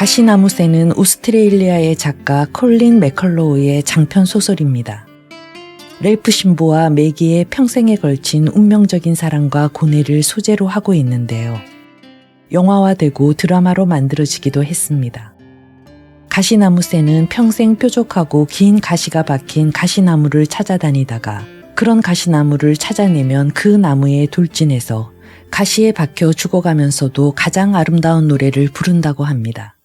가시나무새는 오스트레일리아의 작가 콜린 맥컬로우의 장편 소설입니다. 랠프 신부와 매기의 평생에 걸친 운명적인 사랑과 고뇌를 소재로 하고 있는데요. 영화화되고 드라마로 만들어지기도 했습니다. 가시나무새는 평생 뾰족하고 긴 가시가 박힌 가시나무를 찾아다니다가 그런 가시나무를 찾아내면 그 나무에 돌진해서 가시에 박혀 죽어가면서도 가장 아름다운 노래를 부른다고 합니다.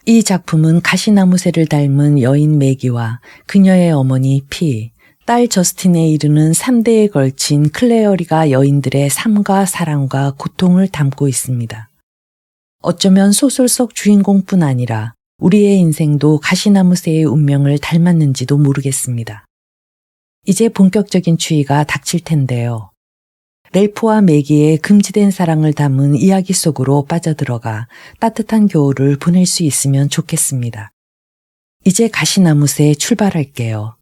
이 작품은 가시나무새를 닮은 여인 매기와 그녀의 어머니 피, 딸 저스틴에 이르는 3대에 걸친 클레어리가 여인들의 삶과 사랑과 고통을 담고 있습니다. 어쩌면 소설 속 주인공뿐 아니라 우리의 인생도 가시나무새의 운명을 닮았는지도 모르겠습니다. 이제 본격적인 추위가 닥칠 텐데요. 랠프와 매기의 금지된 사랑을 담은 이야기 속으로 빠져들어가 따뜻한 겨울을 보낼 수 있으면 좋겠습니다. 이제 가시나무새 출발할게요.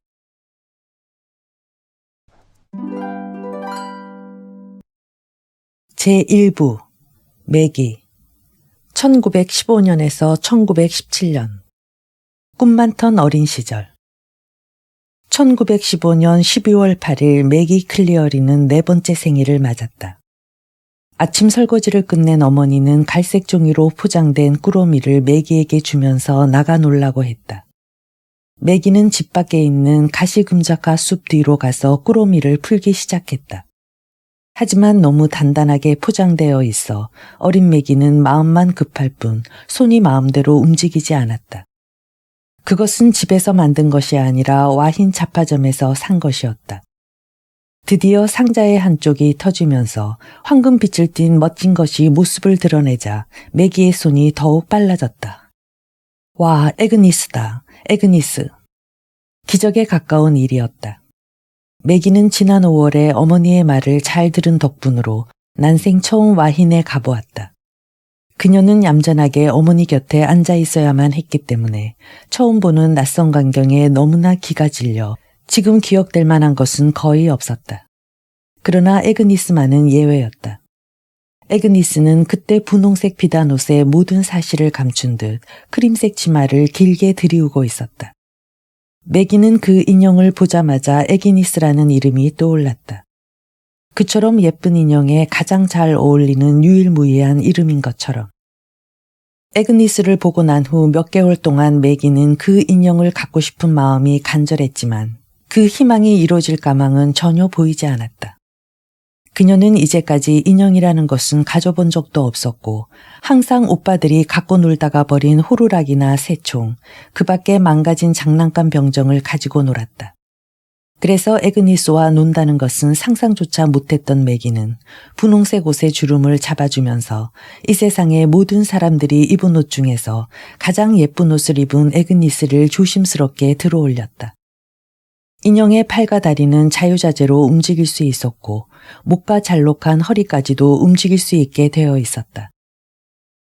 제1부 매기 1915년에서 1917년 꿈 많던 어린 시절 1915년 12월 8일 매기 클리어리는 네 번째 생일을 맞았다. 아침 설거지를 끝낸 어머니는 갈색 종이로 포장된 꾸러미를 매기에게 주면서 나가 놀라고 했다. 매기는 집 밖에 있는 가시금작가 숲 뒤로 가서 꾸러미를 풀기 시작했다. 하지만 너무 단단하게 포장되어 있어 어린 매기는 마음만 급할 뿐 손이 마음대로 움직이지 않았다. 그것은 집에서 만든 것이 아니라 와힌 잡화점에서 산 것이었다. 드디어 상자의 한쪽이 터지면서 황금빛을 띤 멋진 것이 모습을 드러내자 매기의 손이 더욱 빨라졌다. 와, 에그니스다. 에그니스. 기적에 가까운 일이었다. 매기는 지난 5월에 어머니의 말을 잘 들은 덕분으로 난생 처음 와힌에 가보았다. 그녀는 얌전하게 어머니 곁에 앉아 있어야만 했기 때문에 처음 보는 낯선 광경에 너무나 기가 질려 지금 기억될 만한 것은 거의 없었다. 그러나 에그니스만은 예외였다. 에그니스는 그때 분홍색 비단 옷에 모든 사실을 감춘 듯 크림색 치마를 길게 들이우고 있었다. 매기는 그 인형을 보자마자 에기니스라는 이름이 떠올랐다. 그처럼 예쁜 인형에 가장 잘 어울리는 유일무이한 이름인 것처럼. 에그니스를 보고 난 후 몇 개월 동안 매기는 그 인형을 갖고 싶은 마음이 간절했지만 그 희망이 이루어질 가망은 전혀 보이지 않았다. 그녀는 이제까지 인형이라는 것은 가져본 적도 없었고 항상 오빠들이 갖고 놀다가 버린 호루라기나 새총, 그 밖에 망가진 장난감 병정을 가지고 놀았다. 그래서 에그니스와 논다는 것은 상상조차 못했던 매기는 분홍색 옷의 주름을 잡아주면서 이 세상의 모든 사람들이 입은 옷 중에서 가장 예쁜 옷을 입은 에그니스를 조심스럽게 들어올렸다. 인형의 팔과 다리는 자유자재로 움직일 수 있었고 목과 잘록한 허리까지도 움직일 수 있게 되어 있었다.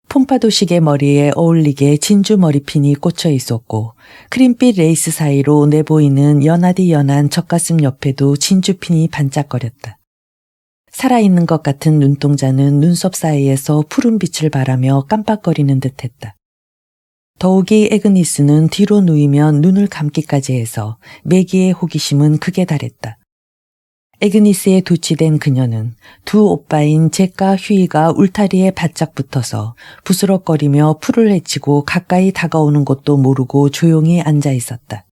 폼파도식의 머리에 어울리게 진주 머리핀이 꽂혀 있었고 크림빛 레이스 사이로 내보이는 연하디 연한 젖가슴 옆에도 진주핀이 반짝거렸다. 살아있는 것 같은 눈동자는 눈썹 사이에서 푸른 빛을 발하며 깜빡거리는 듯했다. 더욱이 에그니스는 뒤로 누이면 눈을 감기까지 해서 매기의 호기심은 극에 달했다. 에그니스에 도취된 그녀는 두 오빠인 잭과 휴이가 울타리에 바짝 붙어서 부스럭거리며 풀을 헤치고 가까이 다가오는 것도 모르고 조용히 앉아 있었다.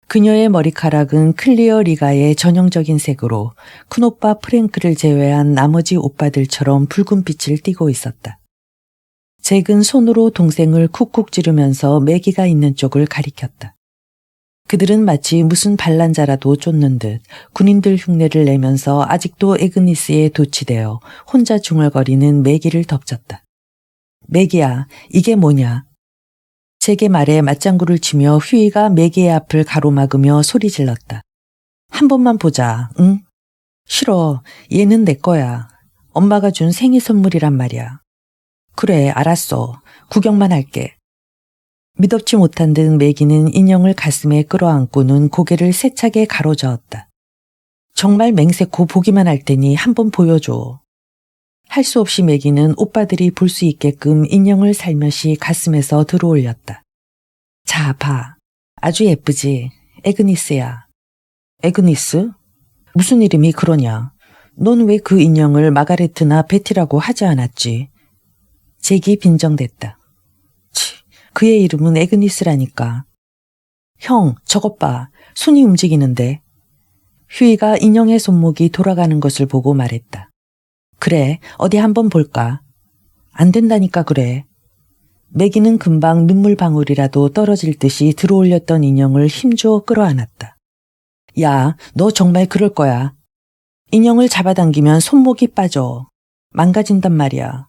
그녀의 머리카락은 클리어 리가의 전형적인 색으로 큰오빠 프랭크를 제외한 나머지 오빠들처럼 붉은 빛을 띠고 있었다. 잭은 손으로 동생을 쿡쿡 찌르면서 매기가 있는 쪽을 가리켰다. 그들은 마치 무슨 반란자라도 쫓는 듯 군인들 흉내를 내면서 아직도 에그니스에 도취되어 혼자 중얼거리는 매기를 덮쳤다. 매기야, 이게 뭐냐? 잭의 말에 맞장구를 치며 휴이가 매기의 앞을 가로막으며 소리 질렀다. 한 번만 보자, 응? 싫어, 얘는 내 거야. 엄마가 준 생일 선물이란 말이야. 그래, 알았어. 구경만 할게. 미덥지 못한 듯 매기는 인형을 가슴에 끌어안고는 고개를 세차게 가로저었다. 정말 맹세코 보기만 할 테니 한번 보여줘. 할 수 없이 매기는 오빠들이 볼 수 있게끔 인형을 살며시 가슴에서 들어올렸다. 자, 봐. 아주 예쁘지? 에그니스야. 에그니스? 무슨 이름이 그러냐? 넌 왜 그 인형을 마가레트나 베티라고 하지 않았지? 잭이 빈정댔다. 치, 그의 이름은 에그니스라니까. 형, 저것 봐. 손이 움직이는데. 휴이가 인형의 손목이 돌아가는 것을 보고 말했다. 그래, 어디 한번 볼까? 안 된다니까 그래. 매기는 금방 눈물 방울이라도 떨어질 듯이 들어올렸던 인형을 힘주어 끌어안았다. 야, 너 정말 그럴 거야. 인형을 잡아당기면 손목이 빠져. 망가진단 말이야.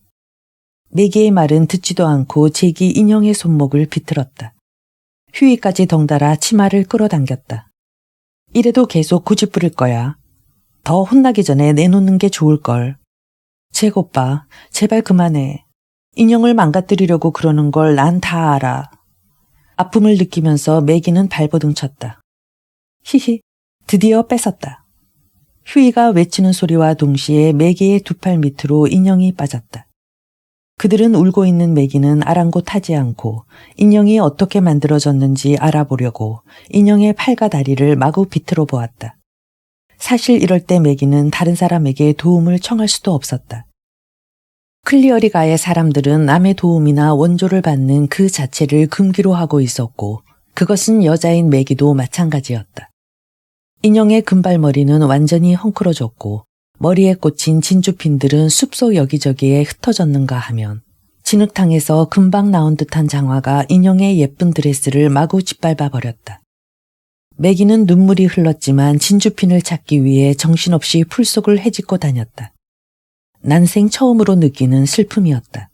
매기의 말은 듣지도 않고 잭이 인형의 손목을 비틀었다. 휴이까지 덩달아 치마를 끌어당겼다. 이래도 계속 고집부릴 거야. 더 혼나기 전에 내놓는 게 좋을걸. 잭 오빠, 제발 그만해. 인형을 망가뜨리려고 그러는 걸 난 다 알아. 아픔을 느끼면서 매기는 발버둥 쳤다. 히히, 드디어 뺏었다. 휴이가 외치는 소리와 동시에 매기의 두 팔 밑으로 인형이 빠졌다. 그들은 울고 있는 매기는 아랑곳하지 않고 인형이 어떻게 만들어졌는지 알아보려고 인형의 팔과 다리를 마구 비틀어 보았다. 사실 이럴 때 매기는 다른 사람에게 도움을 청할 수도 없었다. 클리어리가의 사람들은 남의 도움이나 원조를 받는 그 자체를 금기로 하고 있었고 그것은 여자인 매기도 마찬가지였다. 인형의 금발머리는 완전히 헝클어졌고 머리에 꽂힌 진주핀들은 숲속 여기저기에 흩어졌는가 하면 진흙탕에서 금방 나온 듯한 장화가 인형의 예쁜 드레스를 마구 짓밟아 버렸다. 매기는 눈물이 흘렀지만 진주핀을 찾기 위해 정신없이 풀속을 헤집고 다녔다. 난생 처음으로 느끼는 슬픔이었다.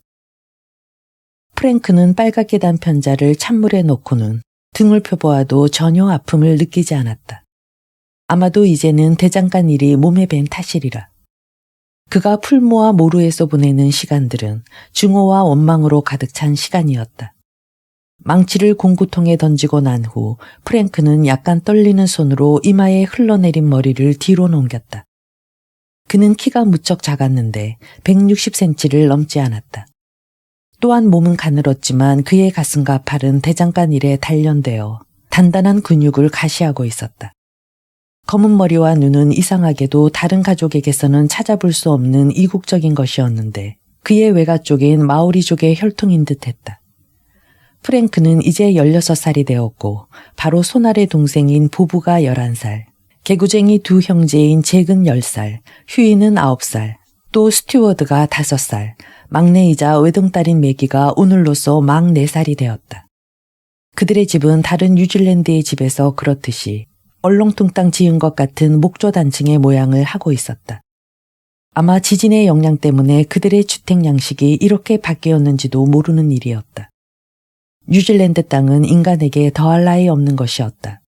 프랭크는 빨갛게 단 편자를 찬물에 넣고는 등을 펴보아도 전혀 아픔을 느끼지 않았다. 아마도 이제는 대장간 일이 몸에 밴 탓이리라. 그가 풀모와 모루에서 보내는 시간들은 증오와 원망으로 가득 찬 시간이었다. 망치를 공구통에 던지고 난 후 프랭크는 약간 떨리는 손으로 이마에 흘러내린 머리를 뒤로 넘겼다. 그는 키가 무척 작았는데 160cm를 넘지 않았다. 또한 몸은 가늘었지만 그의 가슴과 팔은 대장간 일에 단련되어 단단한 근육을 가시하고 있었다. 검은 머리와 눈은 이상하게도 다른 가족에게서는 찾아볼 수 없는 이국적인 것이었는데 그의 외가 쪽인 마오리족의 혈통인 듯했다. 프랭크는 이제 16살이 되었고 바로 손아래 동생인 보부가 11살, 개구쟁이 두 형제인 잭은 10살, 휴이는 9살, 또 스튜어드가 5살, 막내이자 외동딸인 매기가 오늘로써 막 4살이 되었다. 그들의 집은 다른 뉴질랜드의 집에서 그렇듯이 얼렁뚱땅 지은 것 같은 목조 단층의 모양을 하고 있었다. 아마 지진의 영향 때문에 그들의 주택 양식이 이렇게 바뀌었는지도 모르는 일이었다. 뉴질랜드 땅은 인간에게 더할 나위 없는 것이었다.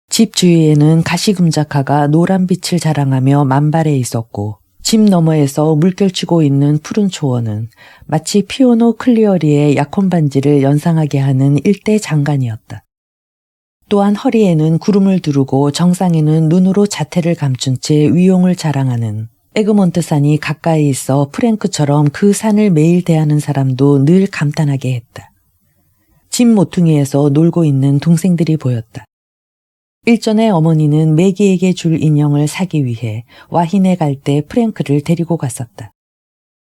집 주위에는 가시금작화가 노란 빛을 자랑하며 만발해 있었고 집 너머에서 물결치고 있는 푸른 초원은 마치 피오노 클리어리의 약혼 반지를 연상하게 하는 일대 장관이었다. 또한 허리에는 구름을 두르고 정상에는 눈으로 자태를 감춘 채 위용을 자랑하는 에그몬트 산이 가까이 있어 프랭크처럼 그 산을 매일 대하는 사람도 늘 감탄하게 했다. 집 모퉁이에서 놀고 있는 동생들이 보였다. 일전에 어머니는 매기에게 줄 인형을 사기 위해 와힌에 갈 때 프랭크를 데리고 갔었다.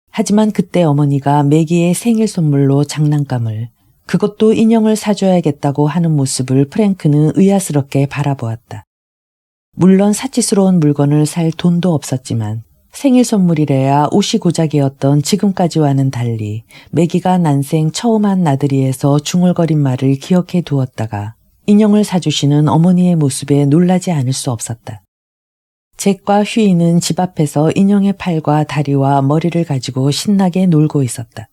하지만 그때 어머니가 매기의 생일 선물로 장난감을, 그것도 인형을 사줘야겠다고 하는 모습을 프랭크는 의아스럽게 바라보았다. 물론 사치스러운 물건을 살 돈도 없었지만 생일 선물이래야 옷이 고작이었던 지금까지와는 달리 매기가 난생 처음 한 나들이에서 중얼거린 말을 기억해 두었다가 인형을 사주시는 어머니의 모습에 놀라지 않을 수 없었다. 잭과 휴이는 집 앞에서 인형의 팔과 다리와 머리를 가지고 신나게 놀고 있었다.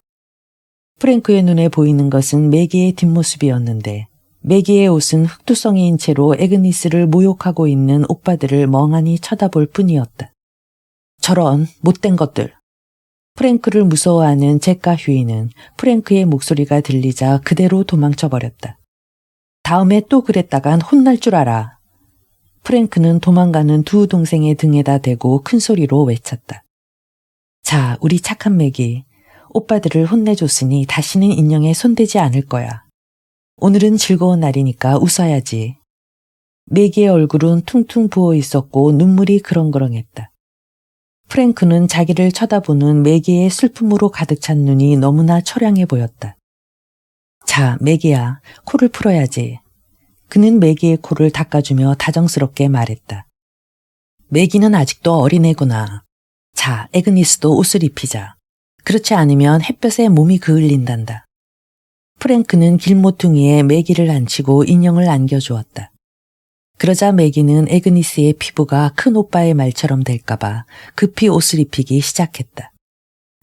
프랭크의 눈에 보이는 것은 매기의 뒷모습이었는데 매기의 옷은 흑투성이인 채로 에그니스를 모욕하고 있는 오빠들을 멍하니 쳐다볼 뿐이었다. 저런 못된 것들. 프랭크를 무서워하는 잭과 휴이는 프랭크의 목소리가 들리자 그대로 도망쳐버렸다. 다음에 또 그랬다간 혼날 줄 알아. 프랭크는 도망가는 두 동생의 등에다 대고 큰 소리로 외쳤다. 자, 우리 착한 맥이. 오빠들을 혼내줬으니 다시는 인형에 손대지 않을 거야. 오늘은 즐거운 날이니까 웃어야지. 맥이의 얼굴은 퉁퉁 부어 있었고 눈물이 그렁그렁했다. 프랭크는 자기를 쳐다보는 맥이의 슬픔으로 가득 찬 눈이 너무나 처량해 보였다. 자, 맥이야, 코를 풀어야지. 그는 맥이의 코를 닦아주며 다정스럽게 말했다. 맥이는 아직도 어린애구나. 자, 애그니스도 옷을 입히자. 그렇지 않으면 햇볕에 몸이 그을린단다. 프랭크는 길모퉁이에 맥이를 앉히고 인형을 안겨주었다. 그러자 맥이는 애그니스의 피부가 큰 오빠의 말처럼 될까봐 급히 옷을 입히기 시작했다.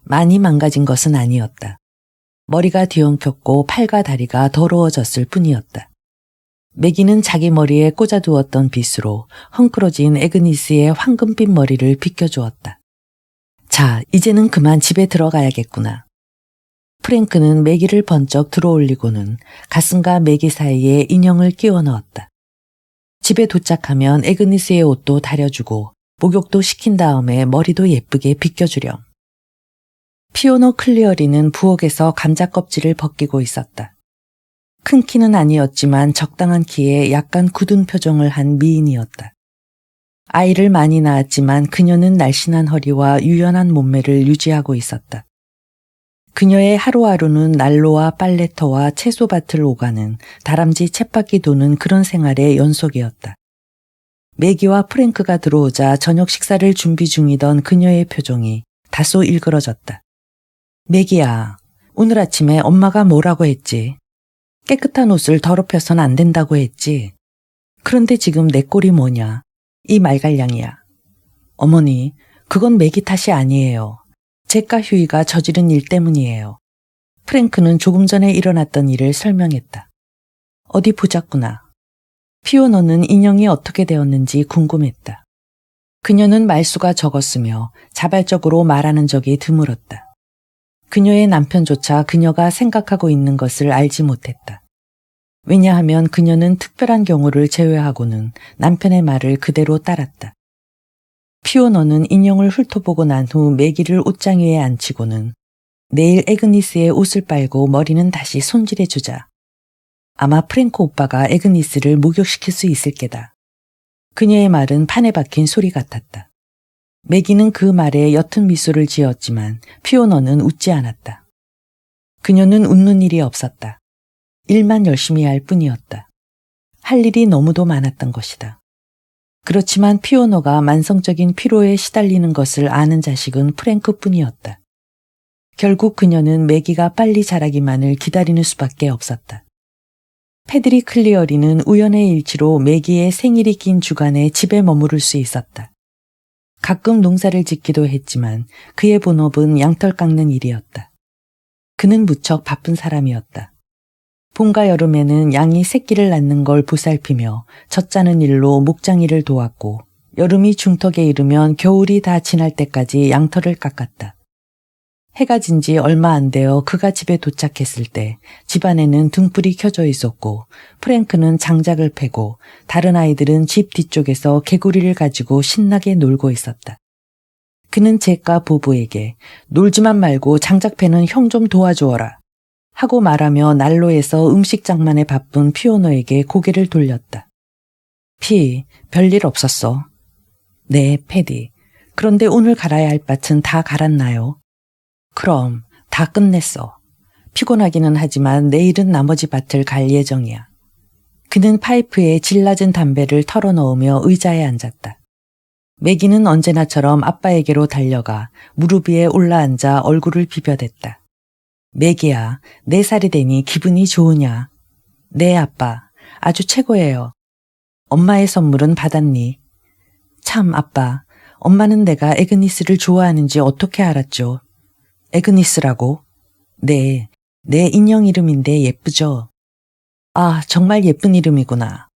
많이 망가진 것은 아니었다. 머리가 뒤엉켰고 팔과 다리가 더러워졌을 뿐이었다. 맥이는 자기 머리에 꽂아두었던 빗으로 헝클어진 애그니스의 황금빛 머리를 빗겨주었다. 자, 이제는 그만 집에 들어가야겠구나. 프랭크는 맥이를 번쩍 들어올리고는 가슴과 맥이 사이에 인형을 끼워 넣었다. 집에 도착하면 애그니스의 옷도 다려주고 목욕도 시킨 다음에 머리도 예쁘게 빗겨주렴. 피오노 클리어리는 부엌에서 감자 껍질을 벗기고 있었다. 큰 키는 아니었지만 적당한 키에 약간 굳은 표정을 한 미인이었다. 아이를 많이 낳았지만 그녀는 날씬한 허리와 유연한 몸매를 유지하고 있었다. 그녀의 하루하루는 난로와 빨래터와 채소밭을 오가는 다람쥐 쳇바퀴 도는 그런 생활의 연속이었다. 맥이와 프랭크가 들어오자 저녁 식사를 준비 중이던 그녀의 표정이 다소 일그러졌다. 맥이야, 오늘 아침에 엄마가 뭐라고 했지? 깨끗한 옷을 더럽혀선 안 된다고 했지? 그런데 지금 내 꼴이 뭐냐? 이 말갈량이야. 어머니, 그건 맥이 탓이 아니에요. 잭과 휴이가 저지른 일 때문이에요. 프랭크는 조금 전에 일어났던 일을 설명했다. 어디 보자꾸나. 피오노는 인형이 어떻게 되었는지 궁금했다. 그녀는 말수가 적었으며 자발적으로 말하는 적이 드물었다. 그녀의 남편조차 그녀가 생각하고 있는 것을 알지 못했다. 왜냐하면 그녀는 특별한 경우를 제외하고는 남편의 말을 그대로 따랐다. 피오노는 인형을 훑어보고 난 후 맥이를 옷장 위에 앉히고는 내일 애그니스의 옷을 빨고 머리는 다시 손질해주자. 아마 프랭크 오빠가 애그니스를 목욕시킬 수 있을 게다. 그녀의 말은 판에 박힌 소리 같았다. 맥이는 그 말에 옅은 미소를 지었지만 피오노는 웃지 않았다. 그녀는 웃는 일이 없었다. 일만 열심히 할 뿐이었다. 할 일이 너무도 많았던 것이다. 그렇지만 피오노가 만성적인 피로에 시달리는 것을 아는 자식은 프랭크뿐이었다. 결국 그녀는 맥이가 빨리 자라기만을 기다리는 수밖에 없었다. 패드리 클리어리는 우연의 일치로 맥이의 생일이 낀 주간에 집에 머무를 수 있었다. 가끔 농사를 짓기도 했지만 그의 본업은 양털 깎는 일이었다. 그는 무척 바쁜 사람이었다. 봄과 여름에는 양이 새끼를 낳는 걸 보살피며 젖자는 일로 목장일을 도왔고 여름이 중턱에 이르면 겨울이 다 지날 때까지 양털을 깎았다. 해가 진 지 얼마 안 되어 그가 집에 도착했을 때 집안에는 등불이 켜져 있었고 프랭크는 장작을 패고 다른 아이들은 집 뒤쪽에서 개구리를 가지고 신나게 놀고 있었다. 그는 잭과 보브에게 놀지만 말고 장작 패는 형 좀 도와주어라 하고 말하며 난로에서 음식 장만에 바쁜 피오노에게 고개를 돌렸다. 피, 별일 없었어. 네, 패디. 그런데 오늘 갈아야 할 밭은 다 갈았나요? 그럼 다 끝냈어. 피곤하기는 하지만 내일은 나머지 밭을 갈 예정이야. 그는 파이프에 질 낮은 담배를 털어넣으며 의자에 앉았다. 맥이는 언제나처럼 아빠에게로 달려가 무릎 위에 올라앉아 얼굴을 비벼댔다. 맥이야, 4살이 되니 기분이 좋으냐? 네, 아빠. 아주 최고예요. 엄마의 선물은 받았니? 참, 아빠. 엄마는 내가 애그니스를 좋아하는지 어떻게 알았죠? 애그니스라고? 네, 내 인형 이름인데 예쁘죠? 아, 정말 예쁜 이름이구나.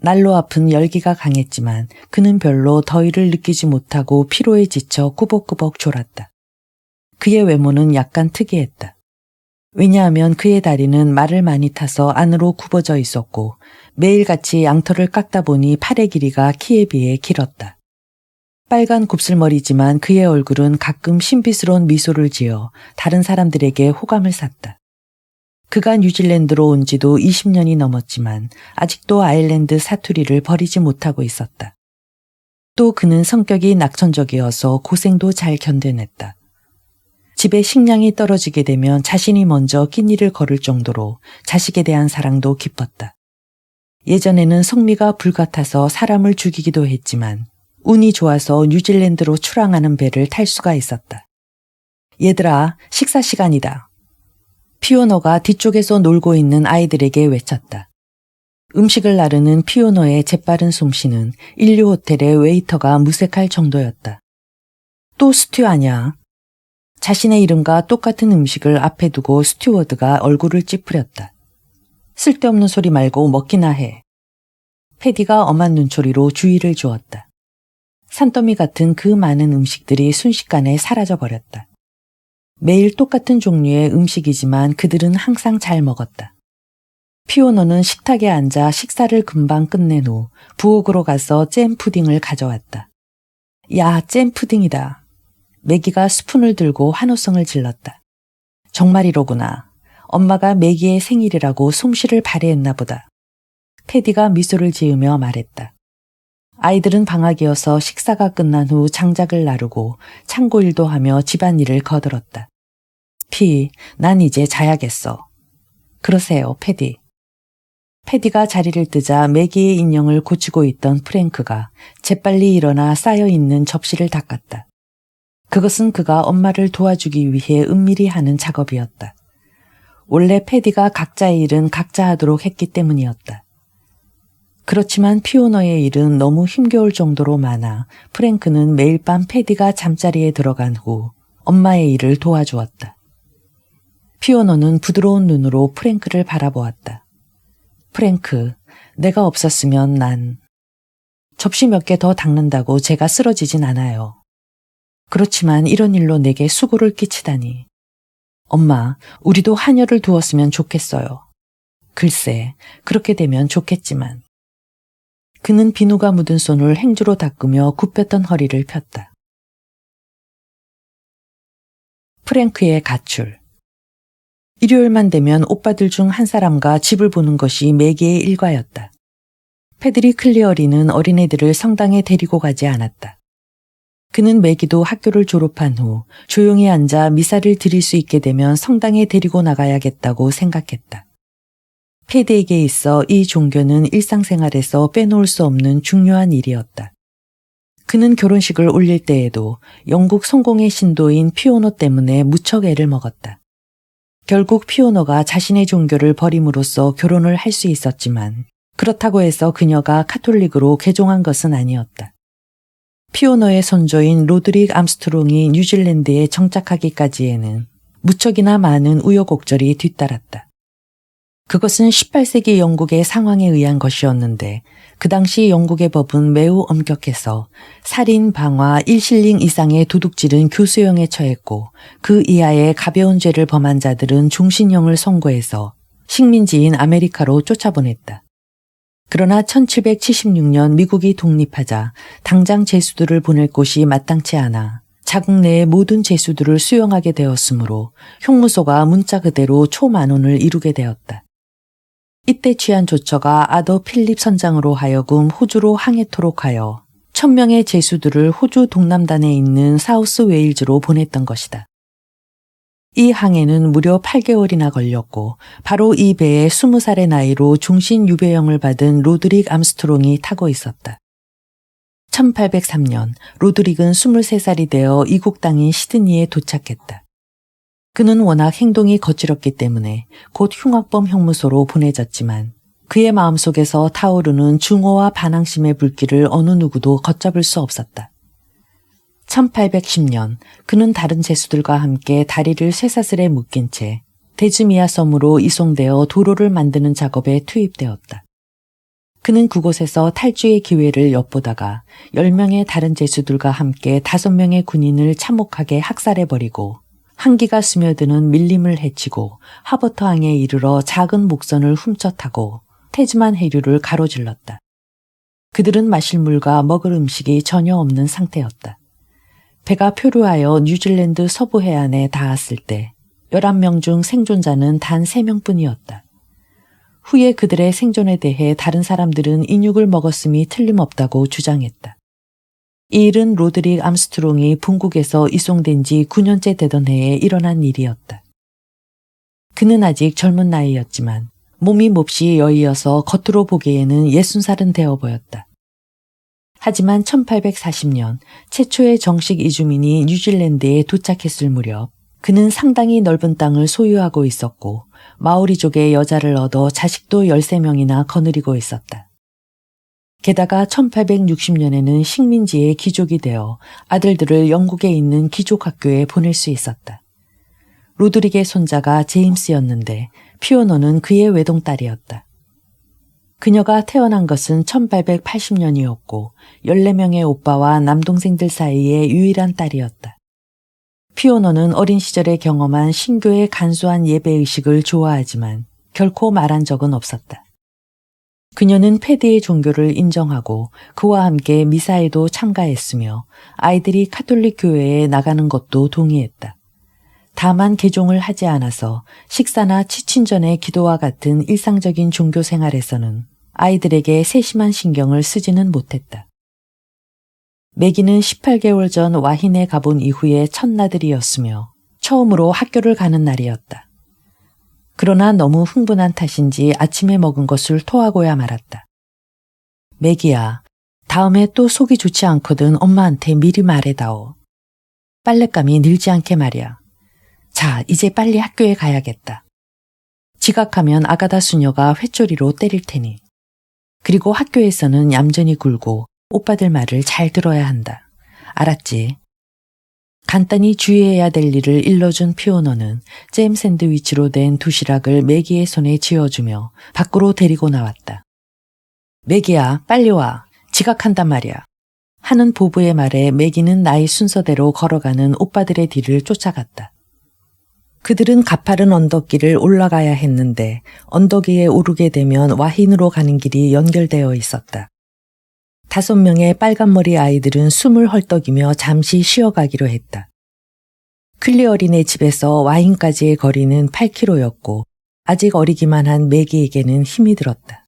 날로 앞은 열기가 강했지만 그는 별로 더위를 느끼지 못하고 피로에 지쳐 꾸벅꾸벅 졸았다. 그의 외모는 약간 특이했다. 왜냐하면 그의 다리는 말을 많이 타서 안으로 굽어져 있었고 매일같이 양털을 깎다 보니 팔의 길이가 키에 비해 길었다. 빨간 곱슬머리지만 그의 얼굴은 가끔 신비스러운 미소를 지어 다른 사람들에게 호감을 샀다. 그가 뉴질랜드로 온 지도 20년이 넘었지만 아직도 아일랜드 사투리를 버리지 못하고 있었다. 또 그는 성격이 낙천적이어서 고생도 잘 견뎌냈다. 집에 식량이 떨어지게 되면 자신이 먼저 끼니를 걸을 정도로 자식에 대한 사랑도 깊었다. 예전에는 성미가 불같아서 사람을 죽이기도 했지만 운이 좋아서 뉴질랜드로 출항하는 배를 탈 수가 있었다. 얘들아, 식사 시간이다. 피오너가 뒤쪽에서 놀고 있는 아이들에게 외쳤다. 음식을 나르는 피오너의 재빠른 솜씨는 인류 호텔의 웨이터가 무색할 정도였다. 또 스튜아냐? 자신의 이름과 똑같은 음식을 앞에 두고 스튜어드가 얼굴을 찌푸렸다. 쓸데없는 소리 말고 먹기나 해. 패디가 엄한 눈초리로 주의를 주었다. 산더미 같은 그 많은 음식들이 순식간에 사라져버렸다. 매일 똑같은 종류의 음식이지만 그들은 항상 잘 먹었다. 피오너는 식탁에 앉아 식사를 금방 끝낸 후 부엌으로 가서 잼 푸딩을 가져왔다. 야, 잼 푸딩이다. 매기가 스푼을 들고 환호성을 질렀다. 정말이로구나. 엄마가 매기의 생일이라고 솜씨를 발휘했나 보다. 패디가 미소를 지으며 말했다. 아이들은 방학이어서 식사가 끝난 후 장작을 나르고 창고일도 하며 집안일을 거들었다. 난 이제 자야겠어. 그러세요, 패디. 패디가 자리를 뜨자 매기의 인형을 고치고 있던 프랭크가 재빨리 일어나 쌓여있는 접시를 닦았다. 그것은 그가 엄마를 도와주기 위해 은밀히 하는 작업이었다. 원래 패디가 각자의 일은 각자 하도록 했기 때문이었다. 그렇지만 피오너의 일은 너무 힘겨울 정도로 많아 프랭크는 매일 밤 패디가 잠자리에 들어간 후 엄마의 일을 도와주었다. 피오너는 부드러운 눈으로 프랭크를 바라보았다. 프랭크, 내가 없었으면 난 접시 몇 개 더 닦는다고 제가 쓰러지진 않아요. 그렇지만 이런 일로 내게 수고를 끼치다니. 엄마, 우리도 한여를 두었으면 좋겠어요. 글쎄, 그렇게 되면 좋겠지만. 그는 비누가 묻은 손을 행주로 닦으며 굽혔던 허리를 폈다. 프랭크의 가출. 일요일만 되면 오빠들 중 한 사람과 집을 보는 것이 매기의 일과였다. 패드리 클리어리는 어린애들을 성당에 데리고 가지 않았다. 그는 매기도 학교를 졸업한 후 조용히 앉아 미사를 드릴 수 있게 되면 성당에 데리고 나가야겠다고 생각했다. 패드에게 있어 이 종교는 일상생활에서 빼놓을 수 없는 중요한 일이었다. 그는 결혼식을 올릴 때에도 영국 성공의 신도인 피오너 때문에 무척 애를 먹었다. 결국 피오너가 자신의 종교를 버림으로써 결혼을 할 수 있었지만 그렇다고 해서 그녀가 카톨릭으로 개종한 것은 아니었다. 피오너의 선조인 로드릭 암스트롱이 뉴질랜드에 정착하기까지에는 무척이나 많은 우여곡절이 뒤따랐다. 그것은 18세기 영국의 상황에 의한 것이었는데 그 당시 영국의 법은 매우 엄격해서 살인, 방화, 일실링 이상의 도둑질은 교수형에 처했고 그 이하의 가벼운 죄를 범한 자들은 종신형을 선고해서 식민지인 아메리카로 쫓아보냈다. 그러나 1776년 미국이 독립하자 당장 죄수들을 보낼 곳이 마땅치 않아 자국 내의 모든 죄수들을 수용하게 되었으므로 형무소가 문자 그대로 초만원을 이루게 되었다. 이때 취한 조처가 아더 필립 선장으로 하여금 호주로 항해토록 하여 1000명의 죄수들을 호주 동남단에 있는 사우스 웨일즈로 보냈던 것이다. 이 항해는 무려 8개월이나 걸렸고 바로 이 배에 20살의 나이로 종신 유배형을 받은 로드릭 암스트롱이 타고 있었다. 1803년 로드릭은 23살이 되어 이국 땅인 시드니에 도착했다. 그는 워낙 행동이 거칠었기 때문에 곧 흉악범 형무소로 보내졌지만 그의 마음속에서 타오르는 중호와 반항심의 불길을 어느 누구도 걷잡을 수 없었다. 1810년 그는 다른 죄수들과 함께 다리를 쇠사슬에 묶인 채 데즈미아 섬으로 이송되어 도로를 만드는 작업에 투입되었다. 그는 그곳에서 탈주의 기회를 엿보다가 10명의 다른 죄수들과 함께 5명의 군인을 참혹하게 학살해버리고 한기가 스며드는 밀림을 헤치고 하버터항에 이르러 작은 목선을 훔쳐 타고 태즈만 해류를 가로질렀다. 그들은 마실 물과 먹을 음식이 전혀 없는 상태였다. 배가 표류하여 뉴질랜드 서부 해안에 닿았을 때 11명 중 생존자는 단 3명뿐이었다. 후에 그들의 생존에 대해 다른 사람들은 인육을 먹었음이 틀림없다고 주장했다. 이 일은 로드릭 암스트롱이 본국에서 이송된 지 9년째 되던 해에 일어난 일이었다. 그는 아직 젊은 나이였지만 몸이 몹시 여의어서 겉으로 보기에는 60살은 되어 보였다. 하지만 1840년 최초의 정식 이주민이 뉴질랜드에 도착했을 무렵 그는 상당히 넓은 땅을 소유하고 있었고 마오리족의 여자를 얻어 자식도 13명이나 거느리고 있었다. 게다가 1860년에는 식민지의 귀족이 되어 아들들을 영국에 있는 귀족학교에 보낼 수 있었다. 로드릭의 손자가 제임스였는데 피오노는 그의 외동딸이었다. 그녀가 태어난 것은 1880년이었고 14명의 오빠와 남동생들 사이의 유일한 딸이었다. 피오노는 어린 시절에 경험한 신교의 간소한 예배의식을 좋아하지만 결코 말한 적은 없었다. 그녀는 패드의 종교를 인정하고 그와 함께 미사에도 참가했으며 아이들이 카톨릭 교회에 나가는 것도 동의했다. 다만 개종을 하지 않아서 식사나 치친전의 기도와 같은 일상적인 종교 생활에서는 아이들에게 세심한 신경을 쓰지는 못했다. 매기는 18개월 전 와힌에 가본 이후의 첫나들이었으며 처음으로 학교를 가는 날이었다. 그러나 너무 흥분한 탓인지 아침에 먹은 것을 토하고야 말았다. 매기야, 다음에 또 속이 좋지 않거든 엄마한테 미리 말해다오. 빨랫감이 늘지 않게 말이야. 자, 이제 빨리 학교에 가야겠다. 지각하면 아가다 수녀가 회초리로 때릴 테니. 그리고 학교에서는 얌전히 굴고 오빠들 말을 잘 들어야 한다. 알았지? 간단히 주의해야 될 일을 일러준 피오너는 잼 샌드위치로 된 도시락을 매기의 손에 쥐어주며 밖으로 데리고 나왔다. 매기야, 빨리 와. 지각한단 말이야. 하는 보부의 말에 매기는 나이 순서대로 걸어가는 오빠들의 뒤를 쫓아갔다. 그들은 가파른 언덕길을 올라가야 했는데 언덕 위에 오르게 되면 와힌으로 가는 길이 연결되어 있었다. 5명의 빨간머리 아이들은 숨을 헐떡이며 잠시 쉬어가기로 했다. 클리어린의 집에서 와힌까지의 거리는 8km였고 아직 어리기만 한 매기에게는 힘이 들었다.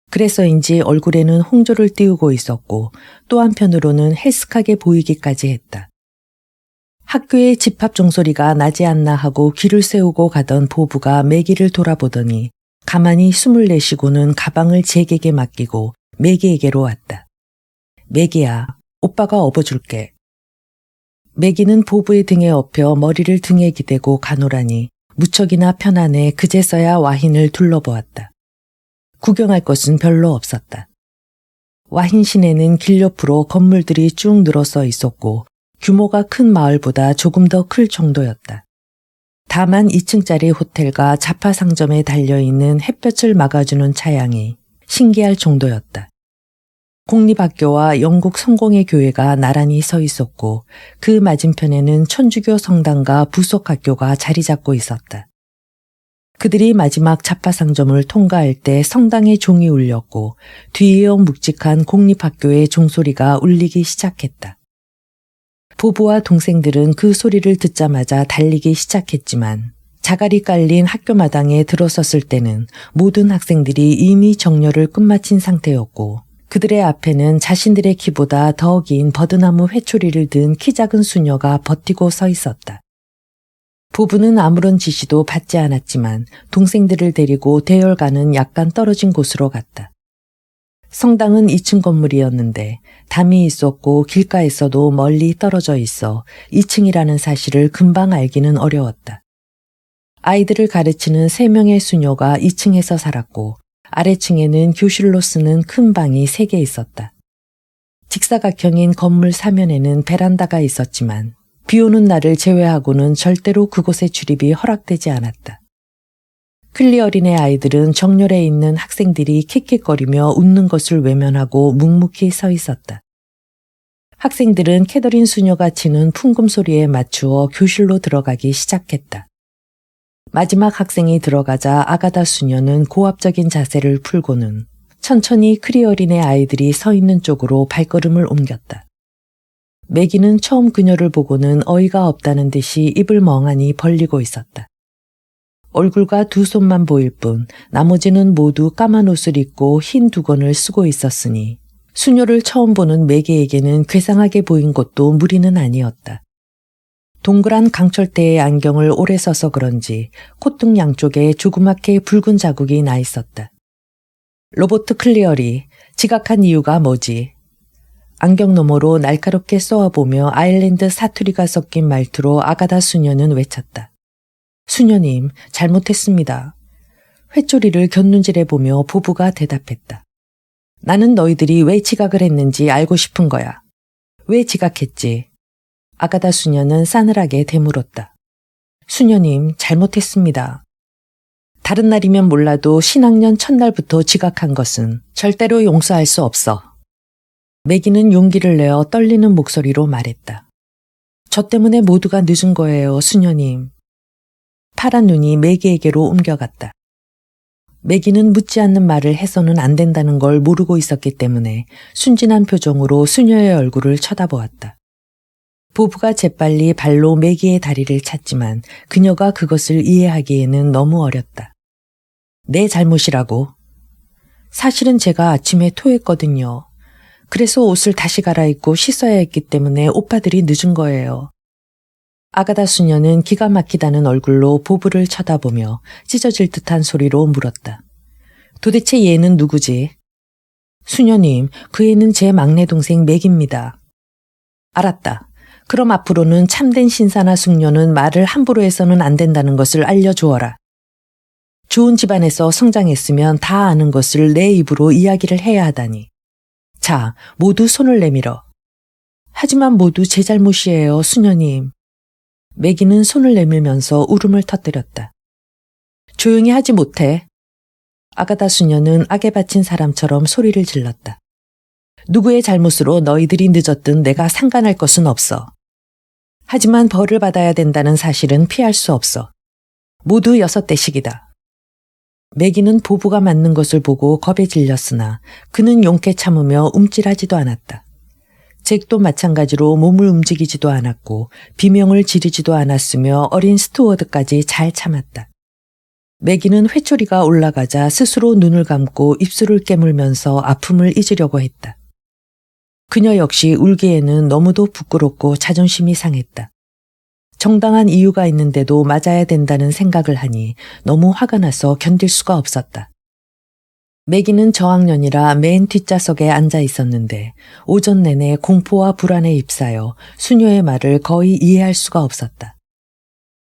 그래서인지 얼굴에는 홍조를 띄우고 있었고 또 한편으로는 헬스하게 보이기까지 했다. 학교의 집합 종소리가 나지 않나 하고 귀를 세우고 가던 보부가 매기를 돌아보더니 가만히 숨을 내쉬고는 가방을 잭에게 맡기고 매기에게로 왔다. 매기야, 오빠가 업어줄게. 매기는 보부의 등에 업혀 머리를 등에 기대고 가노라니 무척이나 편안해 그제서야 와힌을 둘러보았다. 구경할 것은 별로 없었다. 와힌 시내는 길 옆으로 건물들이 쭉 늘어서 있었고 규모가 큰 마을보다 조금 더 클 정도였다. 다만 2층짜리 호텔과 자파 상점에 달려있는 햇볕을 막아주는 차양이 신기할 정도였다. 공립학교와 영국 성공회 교회가 나란히 서 있었고 그 맞은편에는 천주교 성당과 부속학교가 자리 잡고 있었다. 그들이 마지막 자파 상점을 통과할 때 성당의 종이 울렸고 뒤이어 묵직한 공립학교의 종소리가 울리기 시작했다. 부부와 동생들은 그 소리를 듣자마자 달리기 시작했지만 자갈이 깔린 학교 마당에 들어섰을 때는 모든 학생들이 이미 정렬을 끝마친 상태였고 그들의 앞에는 자신들의 키보다 더 긴 버드나무 회초리를 든 키 작은 수녀가 버티고 서 있었다. 부부는 아무런 지시도 받지 않았지만 동생들을 데리고 대열가는 약간 떨어진 곳으로 갔다. 성당은 2층 건물이었는데 담이 있었고 길가에서도 멀리 떨어져 있어 2층이라는 사실을 금방 알기는 어려웠다. 아이들을 가르치는 3명의 수녀가 2층에서 살았고 아래층에는 교실로 쓰는 큰 방이 3개 있었다. 직사각형인 건물 사면에는 베란다가 있었지만 비 오는 날을 제외하고는 절대로 그곳의 출입이 허락되지 않았다. 클리어린의 아이들은 정렬에 있는 학생들이 킥킥거리며 웃는 것을 외면하고 묵묵히 서 있었다. 학생들은 캐더린 수녀가 치는 풍금 소리에 맞추어 교실로 들어가기 시작했다. 마지막 학생이 들어가자 아가다 수녀는 고압적인 자세를 풀고는 천천히 크리어린의 아이들이 서 있는 쪽으로 발걸음을 옮겼다. 매기는 처음 그녀를 보고는 어이가 없다는 듯이 입을 멍하니 벌리고 있었다. 얼굴과 두 손만 보일 뿐 나머지는 모두 까만 옷을 입고 흰 두건을 쓰고 있었으니 수녀를 처음 보는 매기에게는 괴상하게 보인 것도 무리는 아니었다. 동그란 강철대의 안경을 오래 써서 그런지 콧등 양쪽에 조그맣게 붉은 자국이 나 있었다. 로버트 클리어리, 지각한 이유가 뭐지? 안경 너머로 날카롭게 쏘아보며 아일랜드 사투리가 섞인 말투로 아가다 수녀는 외쳤다. 수녀님, 잘못했습니다. 회초리를 곁눈질해보며 부부가 대답했다. 나는 너희들이 왜 지각을 했는지 알고 싶은 거야. 왜 지각했지? 아가다 수녀는 싸늘하게 되물었다. 수녀님, 잘못했습니다. 다른 날이면 몰라도 신학년 첫날부터 지각한 것은 절대로 용서할 수 없어. 매기는 용기를 내어 떨리는 목소리로 말했다. 저 때문에 모두가 늦은 거예요, 수녀님. 파란 눈이 매기에게로 옮겨갔다. 매기는 묻지 않는 말을 해서는 안 된다는 걸 모르고 있었기 때문에 순진한 표정으로 수녀의 얼굴을 쳐다보았다. 부부가 재빨리 발로 매기의 다리를 찼지만 그녀가 그것을 이해하기에는 너무 어렸다. 내 잘못이라고. 사실은 제가 아침에 토했거든요. 그래서 옷을 다시 갈아입고 씻어야 했기 때문에 오빠들이 늦은 거예요. 아가다 수녀는 기가 막히다는 얼굴로 부부를 쳐다보며 찢어질 듯한 소리로 물었다. 도대체 얘는 누구지? 수녀님, 그 애는 제 막내 동생 맥입니다. 알았다. 그럼 앞으로는 참된 신사나 숙녀는 말을 함부로 해서는 안 된다는 것을 알려주어라. 좋은 집안에서 성장했으면 다 아는 것을 내 입으로 이야기를 해야 하다니. 자, 모두 손을 내밀어. 하지만 모두 제 잘못이에요, 수녀님. 매기는 손을 내밀면서 울음을 터뜨렸다. 조용히 하지 못해. 아가다 수녀는 악에 바친 사람처럼 소리를 질렀다. 누구의 잘못으로 너희들이 늦었든 내가 상관할 것은 없어. 하지만 벌을 받아야 된다는 사실은 피할 수 없어. 모두 6대씩이다. 매기는 보부가 맞는 것을 보고 겁에 질렸으나 그는 용케 참으며 움찔하지도 않았다. 잭도 마찬가지로 몸을 움직이지도 않았고 비명을 지르지도 않았으며 어린 스튜어드까지 잘 참았다. 매기는 회초리가 올라가자 스스로 눈을 감고 입술을 깨물면서 아픔을 잊으려고 했다. 그녀 역시 울기에는 너무도 부끄럽고 자존심이 상했다. 정당한 이유가 있는데도 맞아야 된다는 생각을 하니 너무 화가 나서 견딜 수가 없었다. 매기는 저학년이라 맨 뒷좌석에 앉아 있었는데 오전 내내 공포와 불안에 휩싸여 수녀의 말을 거의 이해할 수가 없었다.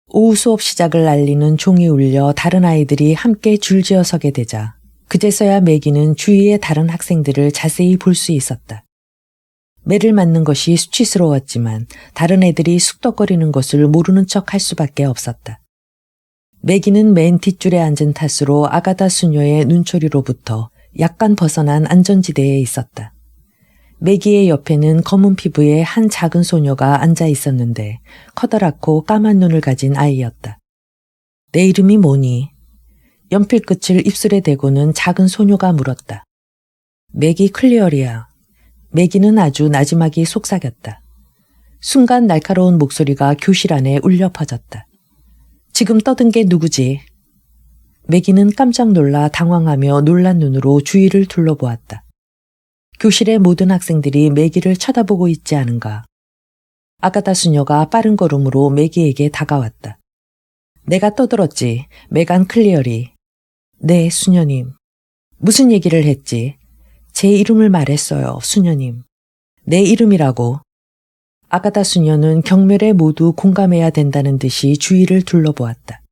오후 수업 시작을 알리는 종이 울려 다른 아이들이 함께 줄지어 서게 되자 그제서야 매기는 주위의 다른 학생들을 자세히 볼 수 있었다. 매를 맞는 것이 수치스러웠지만 다른 애들이 쑥덕거리는 것을 모르는 척 할 수밖에 없었다. 매기는 맨 뒷줄에 앉은 탓으로 아가다 수녀의 눈초리로부터 약간 벗어난 안전지대에 있었다. 매기의 옆에는 검은 피부의 한 작은 소녀가 앉아 있었는데 커다랗고 까만 눈을 가진 아이였다. 내 이름이 뭐니? 연필 끝을 입술에 대고는 작은 소녀가 물었다. 매기 클리어리야. 매기는 아주 나지막이 속삭였다. 순간 날카로운 목소리가 교실 안에 울려 퍼졌다. 지금 떠든 게 누구지? 매기는 깜짝 놀라 당황하며 놀란 눈으로 주위를 둘러보았다. 교실의 모든 학생들이 매기를 쳐다보고 있지 않은가. 아가다 수녀가 빠른 걸음으로 매기에게 다가왔다. 내가 떠들었지, 메간 클리어리. 네, 수녀님. 무슨 얘기를 했지? 제 이름을 말했어요, 수녀님. 내 이름이라고. 아가다 수녀는 경멸에 모두 공감해야 된다는 듯이 주위를 둘러보았다.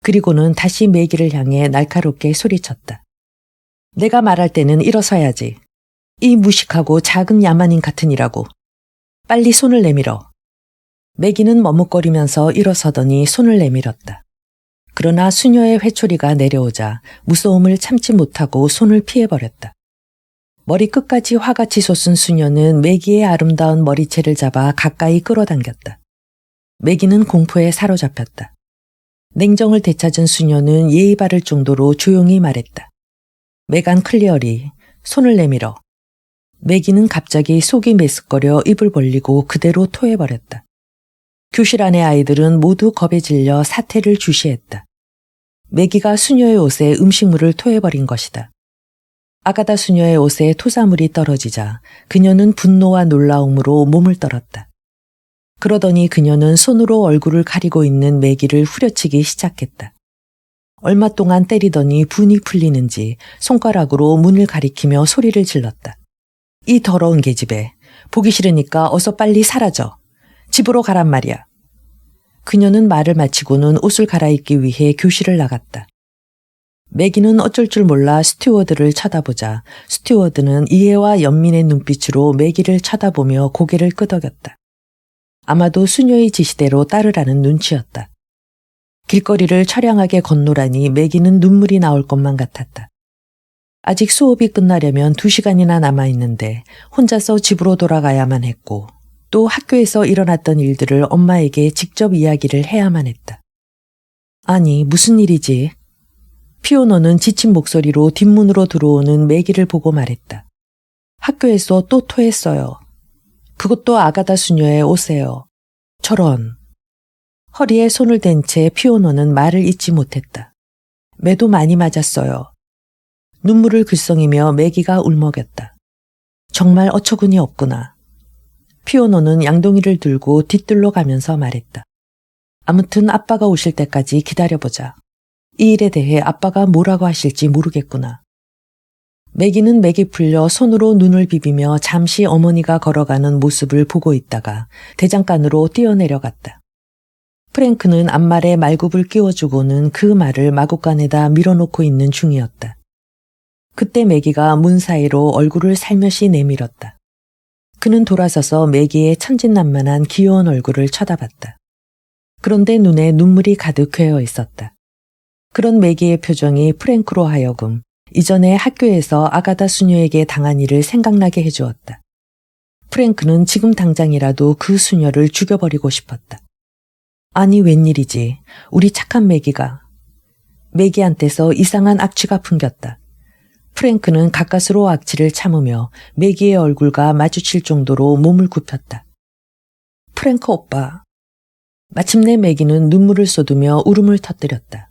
그리고는 다시 매기를 향해 날카롭게 소리쳤다. 내가 말할 때는 일어서야지. 이 무식하고 작은 야만인 같으니라고. 빨리 손을 내밀어. 매기는 머뭇거리면서 일어서더니 손을 내밀었다. 그러나 수녀의 회초리가 내려오자 무서움을 참지 못하고 손을 피해버렸다. 머리 끝까지 화같이 솟은 수녀는 매기의 아름다운 머리채를 잡아 가까이 끌어당겼다. 매기는 공포에 사로잡혔다. 냉정을 되찾은 수녀는 예의 바를 정도로 조용히 말했다. 메간 클리어리 손을 내밀어. 매기는 갑자기 속이 메스꺼려 입을 벌리고 그대로 토해버렸다. 교실 안의 아이들은 모두 겁에 질려 사태를 주시했다. 매기가 수녀의 옷에 음식물을 토해버린 것이다. 아가다 수녀의 옷에 토사물이 떨어지자 그녀는 분노와 놀라움으로 몸을 떨었다. 그러더니 그녀는 손으로 얼굴을 가리고 있는 매기를 후려치기 시작했다. 얼마 동안 때리더니 분이 풀리는지 손가락으로 문을 가리키며 소리를 질렀다. 이 더러운 계집애, 보기 싫으니까 어서 빨리 사라져. 집으로 가란 말이야. 그녀는 말을 마치고는 옷을 갈아입기 위해 교실을 나갔다. 매기는 어쩔 줄 몰라 스튜어드를 쳐다보자 스튜어드는 이해와 연민의 눈빛으로 매기를 쳐다보며 고개를 끄덕였다. 아마도 수녀의 지시대로 따르라는 눈치였다. 길거리를 처량하게 건노라니 매기는 눈물이 나올 것만 같았다. 아직 수업이 끝나려면 2시간이나 남아있는데 혼자서 집으로 돌아가야만 했고 또 학교에서 일어났던 일들을 엄마에게 직접 이야기를 해야만 했다. 아니, 무슨 일이지? 피오노는 지친 목소리로 뒷문으로 들어오는 매기를 보고 말했다. 학교에서 또 토했어요. 그것도 아가다 수녀의 옷에요. 저런. 허리에 손을 댄 채 피오노는 말을 잇지 못했다. 매도 많이 맞았어요. 눈물을 글썽이며 매기가 울먹였다. 정말 어처구니 없구나. 피오노는 양동이를 들고 뒤뜰로 가면서 말했다. 아무튼 아빠가 오실 때까지 기다려보자. 이 일에 대해 아빠가 뭐라고 하실지 모르겠구나. 매기는 맥이 풀려 손으로 눈을 비비며 잠시 어머니가 걸어가는 모습을 보고 있다가 대장간으로 뛰어내려갔다. 프랭크는 앞말에 말굽을 끼워주고는 그 말을 마구간에다 밀어놓고 있는 중이었다. 그때 매기가 문 사이로 얼굴을 살며시 내밀었다. 그는 돌아서서 매기의 천진난만한 귀여운 얼굴을 쳐다봤다. 그런데 눈에 눈물이 가득 괴어 있었다. 그런 매기의 표정이 프랭크로 하여금 이전에 학교에서 아가다 수녀에게 당한 일을 생각나게 해주었다. 프랭크는 지금 당장이라도 그 수녀를 죽여버리고 싶었다. 아니 웬일이지. 우리 착한 매기가. 매기한테서 이상한 악취가 풍겼다. 프랭크는 가까스로 악취를 참으며 매기의 얼굴과 마주칠 정도로 몸을 굽혔다. 프랭크 오빠. 마침내 매기는 눈물을 쏟으며 울음을 터뜨렸다.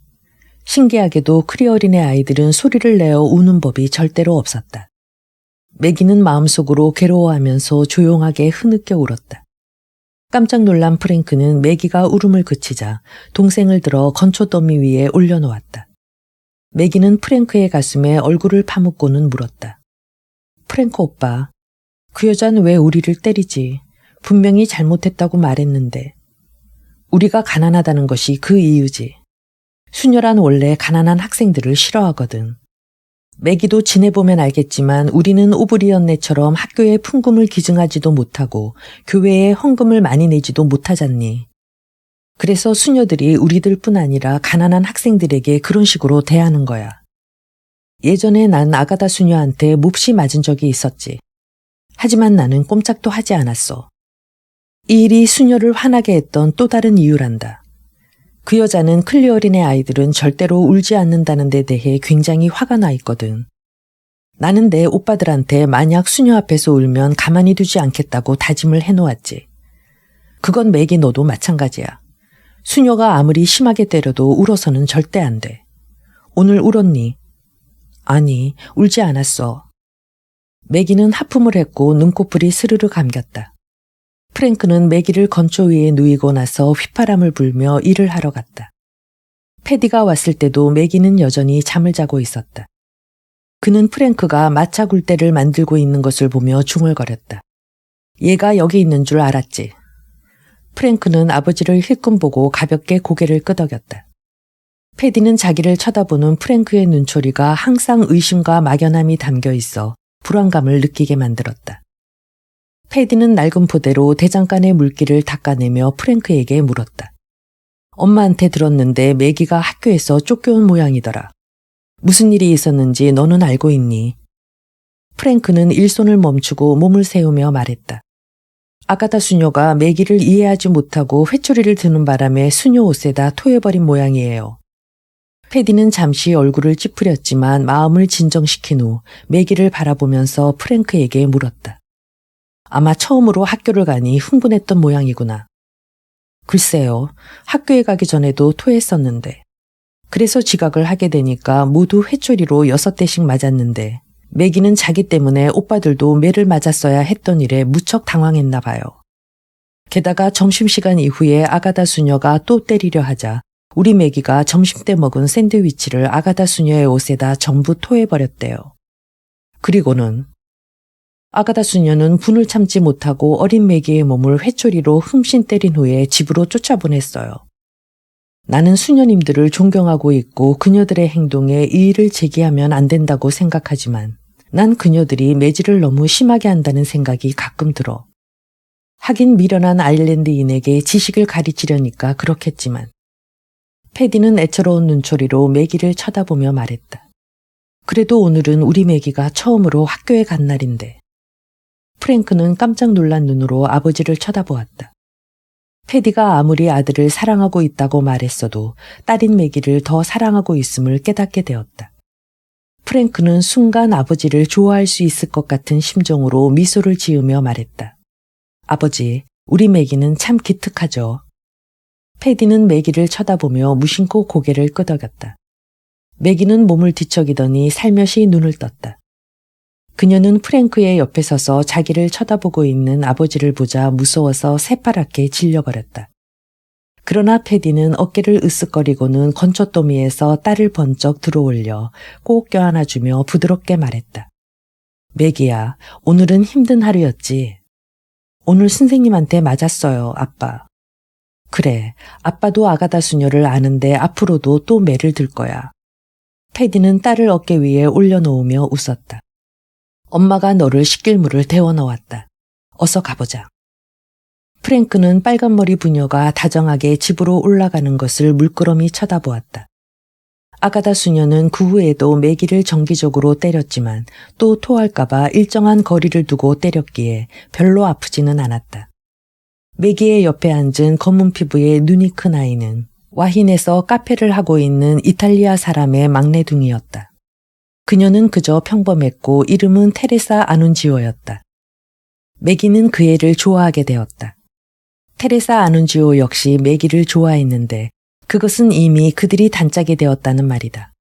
신기하게도 크리어린의 아이들은 소리를 내어 우는 법이 절대로 없었다. 매기는 마음속으로 괴로워하면서 조용하게 흐느껴 울었다. 깜짝 놀란 프랭크는 매기가 울음을 그치자 동생을 들어 건초 더미 위에 올려놓았다. 매기는 프랭크의 가슴에 얼굴을 파묻고는 물었다. 프랭크 오빠, 그 여자는 왜 우리를 때리지? 분명히 잘못했다고 말했는데. 우리가 가난하다는 것이 그 이유지. 수녀란 원래 가난한 학생들을 싫어하거든. 매기도 지내보면 알겠지만 우리는 오브리언네처럼 학교에 풍금을 기증하지도 못하고 교회에 헌금을 많이 내지도 못하잖니. 그래서 수녀들이 우리들뿐 아니라 가난한 학생들에게 그런 식으로 대하는 거야. 예전에 난 아가다 수녀한테 몹시 맞은 적이 있었지. 하지만 나는 꼼짝도 하지 않았어. 이 일이 수녀를 화나게 했던 또 다른 이유란다. 그 여자는 클리어린의 아이들은 절대로 울지 않는다는 데 대해 굉장히 화가 나 있거든. 나는 내 오빠들한테 만약 수녀 앞에서 울면 가만히 두지 않겠다고 다짐을 해놓았지. 그건 매기 너도 마찬가지야. 수녀가 아무리 심하게 때려도 울어서는 절대 안 돼. 오늘 울었니? 아니, 울지 않았어. 매기는 하품을 했고 눈코풀이 스르르 감겼다. 프랭크는 매기를 건초 위에 누이고 나서 휘파람을 불며 일을 하러 갔다. 패디가 왔을 때도 매기는 여전히 잠을 자고 있었다. 그는 프랭크가 마차 굴대를 만들고 있는 것을 보며 중얼거렸다. 얘가 여기 있는 줄 알았지. 프랭크는 아버지를 힐끔 보고 가볍게 고개를 끄덕였다. 패디는 자기를 쳐다보는 프랭크의 눈초리가 항상 의심과 막연함이 담겨 있어 불안감을 느끼게 만들었다. 패디는 낡은 포대로 대장간의 물기를 닦아내며 프랭크에게 물었다. 엄마한테 들었는데 매기가 학교에서 쫓겨온 모양이더라. 무슨 일이 있었는지 너는 알고 있니? 프랭크는 일손을 멈추고 몸을 세우며 말했다. 아가다 수녀가 매기를 이해하지 못하고 회초리를 드는 바람에 수녀 옷에다 토해버린 모양이에요. 패디는 잠시 얼굴을 찌푸렸지만 마음을 진정시킨 후 매기를 바라보면서 프랭크에게 물었다. 아마 처음으로 학교를 가니 흥분했던 모양이구나. 글쎄요. 학교에 가기 전에도 토했었는데. 그래서 지각을 하게 되니까 모두 회초리로 6대씩 맞았는데 매기는 자기 때문에 오빠들도 매를 맞았어야 했던 일에 무척 당황했나 봐요. 게다가 점심시간 이후에 아가다 수녀가 또 때리려 하자 우리 매기가 점심때 먹은 샌드위치를 아가다 수녀의 옷에다 전부 토해버렸대요. 그리고는 아가다 수녀는 분을 참지 못하고 어린 매기의 몸을 회초리로 흠씬 때린 후에 집으로 쫓아보냈어요. 나는 수녀님들을 존경하고 있고 그녀들의 행동에 이의를 제기하면 안 된다고 생각하지만 난 그녀들이 매질을 너무 심하게 한다는 생각이 가끔 들어. 하긴 미련한 아일랜드인에게 지식을 가르치려니까 그렇겠지만 패디는 애처로운 눈초리로 매기를 쳐다보며 말했다. 그래도 오늘은 우리 매기가 처음으로 학교에 간 날인데. 프랭크는 깜짝 놀란 눈으로 아버지를 쳐다보았다. 패디가 아무리 아들을 사랑하고 있다고 말했어도 딸인 매기를 더 사랑하고 있음을 깨닫게 되었다. 프랭크는 순간 아버지를 좋아할 수 있을 것 같은 심정으로 미소를 지으며 말했다. 아버지, 우리 매기는 참 기특하죠. 패디는 매기를 쳐다보며 무심코 고개를 끄덕였다. 매기는 몸을 뒤척이더니 살며시 눈을 떴다. 그녀는 프랭크의 옆에 서서 자기를 쳐다보고 있는 아버지를 보자 무서워서 새파랗게 질려버렸다. 그러나 패디는 어깨를 으쓱거리고는 건초더미에서 딸을 번쩍 들어올려 꼭 껴안아주며 부드럽게 말했다. 매기야, 오늘은 힘든 하루였지. 오늘 선생님한테 맞았어요, 아빠. 그래, 아빠도 아가다 수녀를 아는데 앞으로도 또 매를 들 거야. 패디는 딸을 어깨 위에 올려놓으며 웃었다. 엄마가 너를 씻길 물을 데워넣었다. 어서 가보자. 프랭크는 빨간머리 부녀가 다정하게 집으로 올라가는 것을 물끄러미 쳐다보았다. 아가다 수녀는 그 후에도 매기를 정기적으로 때렸지만 또 토할까봐 일정한 거리를 두고 때렸기에 별로 아프지는 않았다. 매기의 옆에 앉은 검은 피부의 눈이 큰 아이는 와힌에서 카페를 하고 있는 이탈리아 사람의 막내둥이였다. 그녀는 그저 평범했고 이름은 테레사 아눈지오였다. 매기는 그 애를 좋아하게 되었다. 테레사 아눈지오 역시 매기를 좋아했는데 그것은 이미 그들이 단짝이 되었다는 말이다.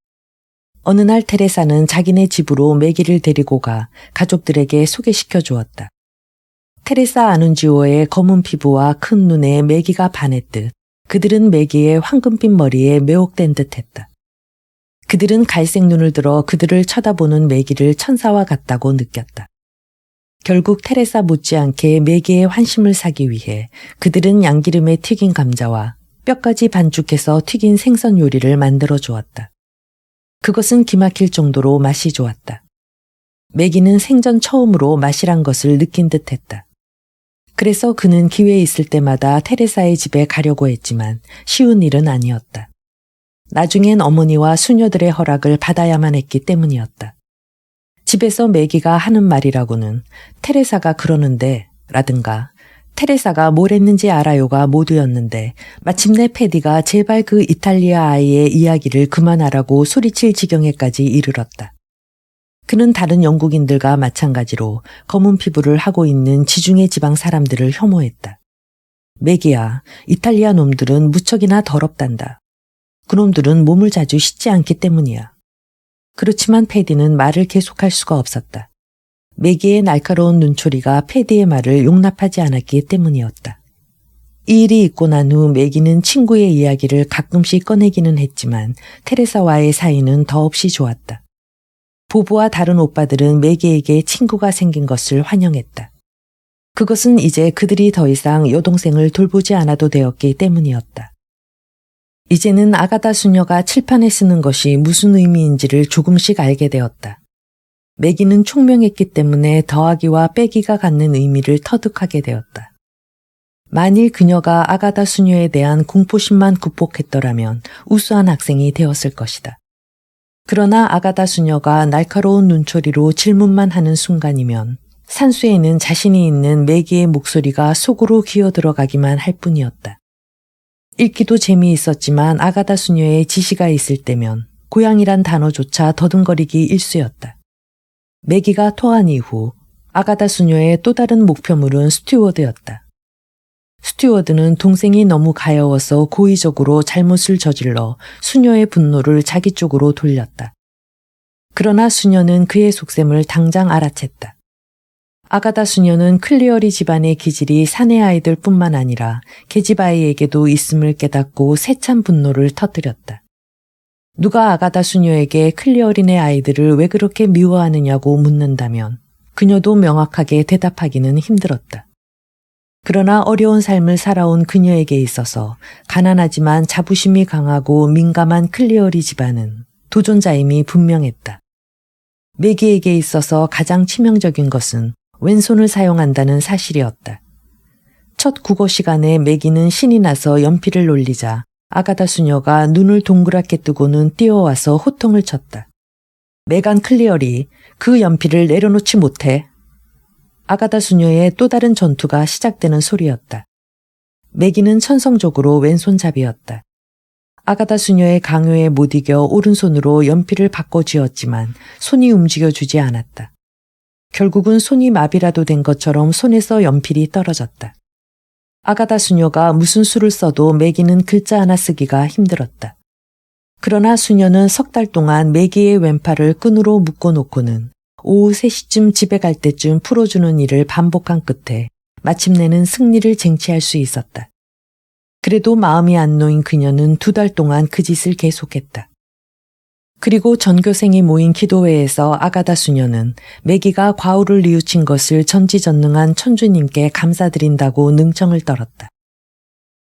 어느 날 테레사는 자기네 집으로 매기를 데리고 가 가족들에게 소개시켜 주었다. 테레사 아눈지오의 검은 피부와 큰 눈에 매기가 반했듯 그들은 매기의 황금빛 머리에 매혹된 듯했다. 그들은 갈색 눈을 들어 그들을 쳐다보는 매기를 천사와 같다고 느꼈다. 결국 테레사 못지않게 매기의 환심을 사기 위해 그들은 양기름에 튀긴 감자와 뼈까지 반죽해서 튀긴 생선 요리를 만들어 주었다. 그것은 기막힐 정도로 맛이 좋았다. 매기는 생전 처음으로 맛이란 것을 느낀 듯했다. 그래서 그는 기회 있을 때마다 테레사의 집에 가려고 했지만 쉬운 일은 아니었다. 나중엔 어머니와 수녀들의 허락을 받아야만 했기 때문이었다. 집에서 매기가 하는 말이라고는 테레사가 그러는데 라든가 테레사가 뭘 했는지 알아요가 모두였는데 마침내 패디가 제발 그 이탈리아 아이의 이야기를 그만하라고 소리칠 지경에까지 이르렀다. 그는 다른 영국인들과 마찬가지로 검은 피부를 하고 있는 지중해 지방 사람들을 혐오했다. 매기야, 이탈리아 놈들은 무척이나 더럽단다. 그놈들은 몸을 자주 씻지 않기 때문이야. 그렇지만 패디는 말을 계속할 수가 없었다. 매기의 날카로운 눈초리가 패디의 말을 용납하지 않았기 때문이었다. 이 일이 있고 난 후 매기는 친구의 이야기를 가끔씩 꺼내기는 했지만 테레사와의 사이는 더없이 좋았다. 보부와 다른 오빠들은 매기에게 친구가 생긴 것을 환영했다. 그것은 이제 그들이 더 이상 여동생을 돌보지 않아도 되었기 때문이었다. 이제는 아가다 수녀가 칠판에 쓰는 것이 무슨 의미인지를 조금씩 알게 되었다. 매기는 총명했기 때문에 더하기와 빼기가 갖는 의미를 터득하게 되었다. 만일 그녀가 아가다 수녀에 대한 공포심만 극복했더라면 우수한 학생이 되었을 것이다. 그러나 아가다 수녀가 날카로운 눈초리로 질문만 하는 순간이면 산수에는 자신이 있는 매기의 목소리가 속으로 기어들어가기만 할 뿐이었다. 읽기도 재미있었지만 아가다 수녀의 지시가 있을 때면 고향이란 단어조차 더듬거리기 일쑤였다. 매기가 토한 이후 아가다 수녀의 또 다른 목표물은 스튜어드였다. 스튜어드는 동생이 너무 가여워서 고의적으로 잘못을 저질러 수녀의 분노를 자기 쪽으로 돌렸다. 그러나 수녀는 그의 속셈을 당장 알아챘다. 아가다 수녀는 클리어리 집안의 기질이 사내 아이들뿐만 아니라 계집 아이에게도 있음을 깨닫고 세찬 분노를 터뜨렸다. 누가 아가다 수녀에게 클리어린의 아이들을 왜 그렇게 미워하느냐고 묻는다면 그녀도 명확하게 대답하기는 힘들었다. 그러나 어려운 삶을 살아온 그녀에게 있어서 가난하지만 자부심이 강하고 민감한 클리어리 집안은 도전자임이 분명했다. 매기에게 있어서 가장 치명적인 것은 왼손을 사용한다는 사실이었다. 첫 국어 시간에 매기는 신이 나서 연필을 놀리자 아가다 수녀가 눈을 동그랗게 뜨고는 뛰어와서 호통을 쳤다. 메간 클리어리, 그 연필을 내려놓지 못해. 아가다 수녀의 또 다른 전투가 시작되는 소리였다. 매기는 천성적으로 왼손잡이였다. 아가다 수녀의 강요에 못 이겨 오른손으로 연필을 바꿔 쥐었지만 손이 움직여주지 않았다. 결국은 손이 마비라도 된 것처럼 손에서 연필이 떨어졌다. 아가다 수녀가 무슨 수를 써도 매기는 글자 하나 쓰기가 힘들었다. 그러나 수녀는 석 달 동안 매기의 왼팔을 끈으로 묶어놓고는 오후 3시쯤 집에 갈 때쯤 풀어주는 일을 반복한 끝에 마침내는 승리를 쟁취할 수 있었다. 그래도 마음이 안 놓인 그녀는 2달 동안 그 짓을 계속했다. 그리고 전교생이 모인 기도회에서 아가다 수녀는 매기가 과오를 뉘우친 것을 전지전능한 천주님께 감사드린다고 능청을 떨었다.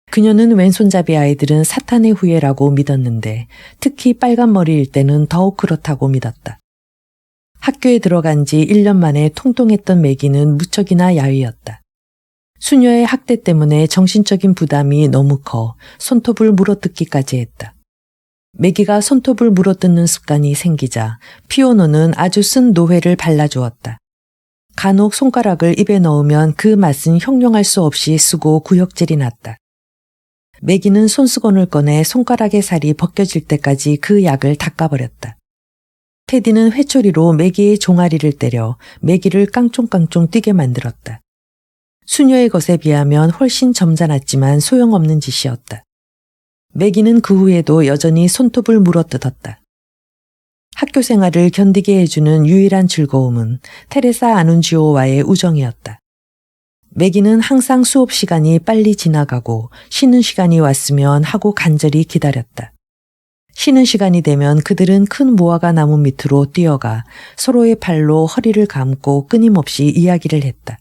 그녀는 왼손잡이 아이들은 사탄의 후예라고 믿었는데 특히 빨간 머리일 때는 더욱 그렇다고 믿었다. 학교에 들어간 지 1년 만에 통통했던 매기는 무척이나 야위었다. 수녀의 학대 때문에 정신적인 부담이 너무 커 손톱을 물어뜯기까지 했다. 매기가 손톱을 물어뜯는 습관이 생기자 피오노는 아주 쓴 노회를 발라주었다. 간혹 손가락을 입에 넣으면 그 맛은 형용할 수 없이 쓰고 구역질이 났다. 매기는 손수건을 꺼내 손가락의 살이 벗겨질 때까지 그 약을 닦아버렸다. 테디는 회초리로 매기의 종아리를 때려 매기를 깡총깡총 뛰게 만들었다. 수녀의 것에 비하면 훨씬 점잖았지만 소용없는 짓이었다. 매기는 그 후에도 여전히 손톱을 물어뜯었다. 학교 생활을 견디게 해주는 유일한 즐거움은 테레사 아눈지오와의 우정이었다. 매기는 항상 수업 시간이 빨리 지나가고 쉬는 시간이 왔으면 하고 간절히 기다렸다. 쉬는 시간이 되면 그들은 큰 무화과 나무 밑으로 뛰어가 서로의 팔로 허리를 감고 끊임없이 이야기를 했다.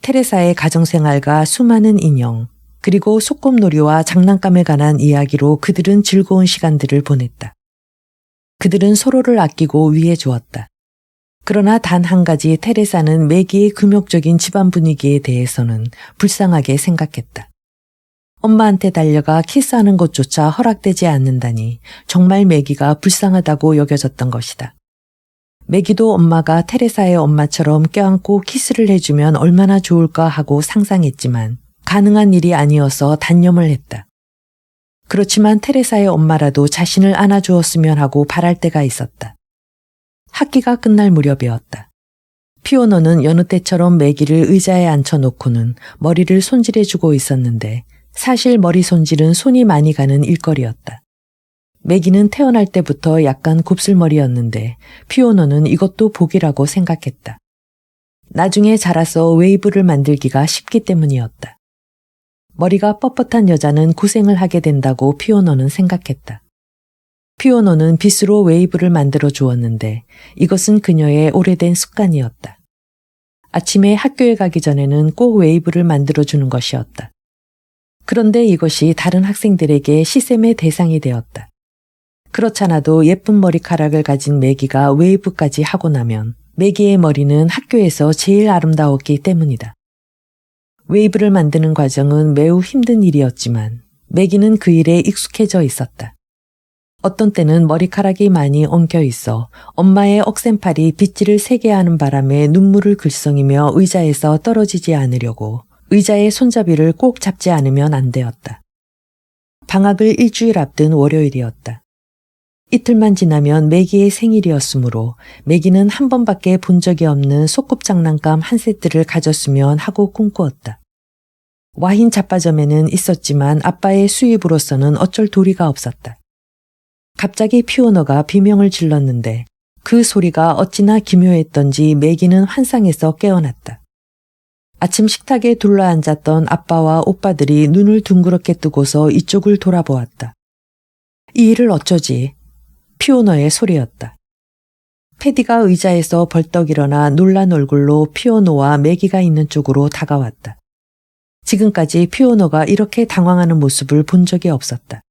테레사의 가정생활과 수많은 인형, 그리고 소꿉놀이와 장난감에 관한 이야기로 그들은 즐거운 시간들을 보냈다. 그들은 서로를 아끼고 위해 주었다. 그러나 단 한 가지 테레사는 매기의 금욕적인 집안 분위기에 대해서는 불쌍하게 생각했다. 엄마한테 달려가 키스하는 것조차 허락되지 않는다니 정말 매기가 불쌍하다고 여겨졌던 것이다. 매기도 엄마가 테레사의 엄마처럼 껴안고 키스를 해주면 얼마나 좋을까 하고 상상했지만 가능한 일이 아니어서 단념을 했다. 그렇지만 테레사의 엄마라도 자신을 안아주었으면 하고 바랄 때가 있었다. 학기가 끝날 무렵이었다. 피오노는 여느 때처럼 매기를 의자에 앉혀놓고는 머리를 손질해주고 있었는데 사실 머리 손질은 손이 많이 가는 일거리였다. 매기는 태어날 때부터 약간 곱슬머리였는데 피오노는 이것도 복이라고 생각했다. 나중에 자라서 웨이브를 만들기가 쉽기 때문이었다. 머리가 뻣뻣한 여자는 고생을 하게 된다고 피오노는 생각했다. 피오노는 빗으로 웨이브를 만들어 주었는데 이것은 그녀의 오래된 습관이었다. 아침에 학교에 가기 전에는 꼭 웨이브를 만들어 주는 것이었다. 그런데 이것이 다른 학생들에게 시샘의 대상이 되었다. 그렇잖아도 예쁜 머리카락을 가진 매기가 웨이브까지 하고 나면 매기의 머리는 학교에서 제일 아름다웠기 때문이다. 웨이브를 만드는 과정은 매우 힘든 일이었지만 매기는 그 일에 익숙해져 있었다. 어떤 때는 머리카락이 많이 엉켜 있어 엄마의 억센팔이 빗질을 세게 하는 바람에 눈물을 글썽이며 의자에서 떨어지지 않으려고 의자의 손잡이를 꼭 잡지 않으면 안 되었다. 방학을 일주일 앞둔 월요일이었다. 이틀만 지나면 매기의 생일이었으므로 매기는 한 번밖에 본 적이 없는 소꿉장난감 한 세트를 가졌으면 하고 꿈꾸었다. 와인 잡화점에는 있었지만 아빠의 수입으로서는 어쩔 도리가 없었다. 갑자기 피오너가 비명을 질렀는데 그 소리가 어찌나 기묘했던지 매기는 환상에서 깨어났다. 아침 식탁에 둘러앉았던 아빠와 오빠들이 눈을 둥그렇게 뜨고서 이쪽을 돌아보았다. 이 일을 어쩌지? 피오너의 소리였다. 패디가 의자에서 벌떡 일어나 놀란 얼굴로 피오너와 매기가 있는 쪽으로 다가왔다. 지금까지 피오너가 이렇게 당황하는 모습을 본 적이 없었다.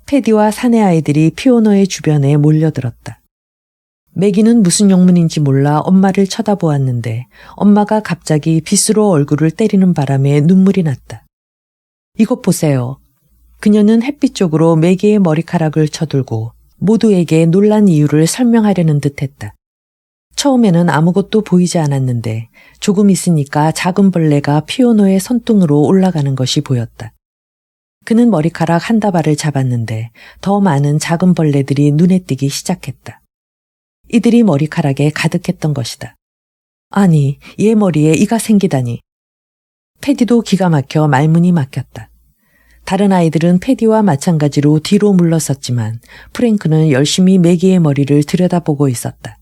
패디와 사내 아이들이 피오너의 주변에 몰려들었다. 매기는 무슨 영문인지 몰라 엄마를 쳐다보았는데 엄마가 갑자기 빗으로 얼굴을 때리는 바람에 눈물이 났다. 이것 보세요. 그녀는 햇빛 쪽으로 매기의 머리카락을 쳐들고 모두에게 놀란 이유를 설명하려는 듯했다. 처음에는 아무것도 보이지 않았는데 조금 있으니까 작은 벌레가 피오너의 손등으로 올라가는 것이 보였다. 그는 머리카락 한 다발을 잡았는데 더 많은 작은 벌레들이 눈에 띄기 시작했다. 이들이 머리카락에 가득했던 것이다. 아니, 얘 머리에 이가 생기다니. 패디도 기가 막혀 말문이 막혔다. 다른 아이들은 패디와 마찬가지로 뒤로 물러섰지만 프랭크는 열심히 매기의 머리를 들여다보고 있었다.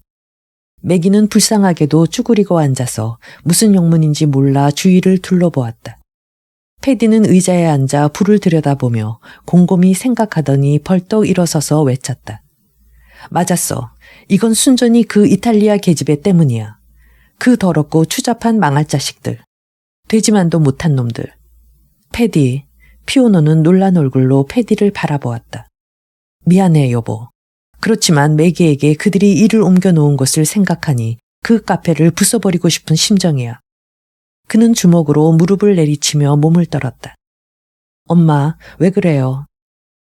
매기는 불쌍하게도 쭈그리고 앉아서 무슨 영문인지 몰라 주위를 둘러보았다. 패디는 의자에 앉아 불을 들여다보며 곰곰이 생각하더니 벌떡 일어서서 외쳤다. 맞았어. 이건 순전히 그 이탈리아 계집애 때문이야. 그 더럽고 추잡한 망할 자식들. 되지만도 못한 놈들. 패디. 피오너는 놀란 얼굴로 패디를 바라보았다. 미안해, 여보. 그렇지만 매기에게 그들이 일을 옮겨놓은 것을 생각하니 그 카페를 부숴버리고 싶은 심정이야. 그는 주먹으로 무릎을 내리치며 몸을 떨었다. 엄마, 왜 그래요?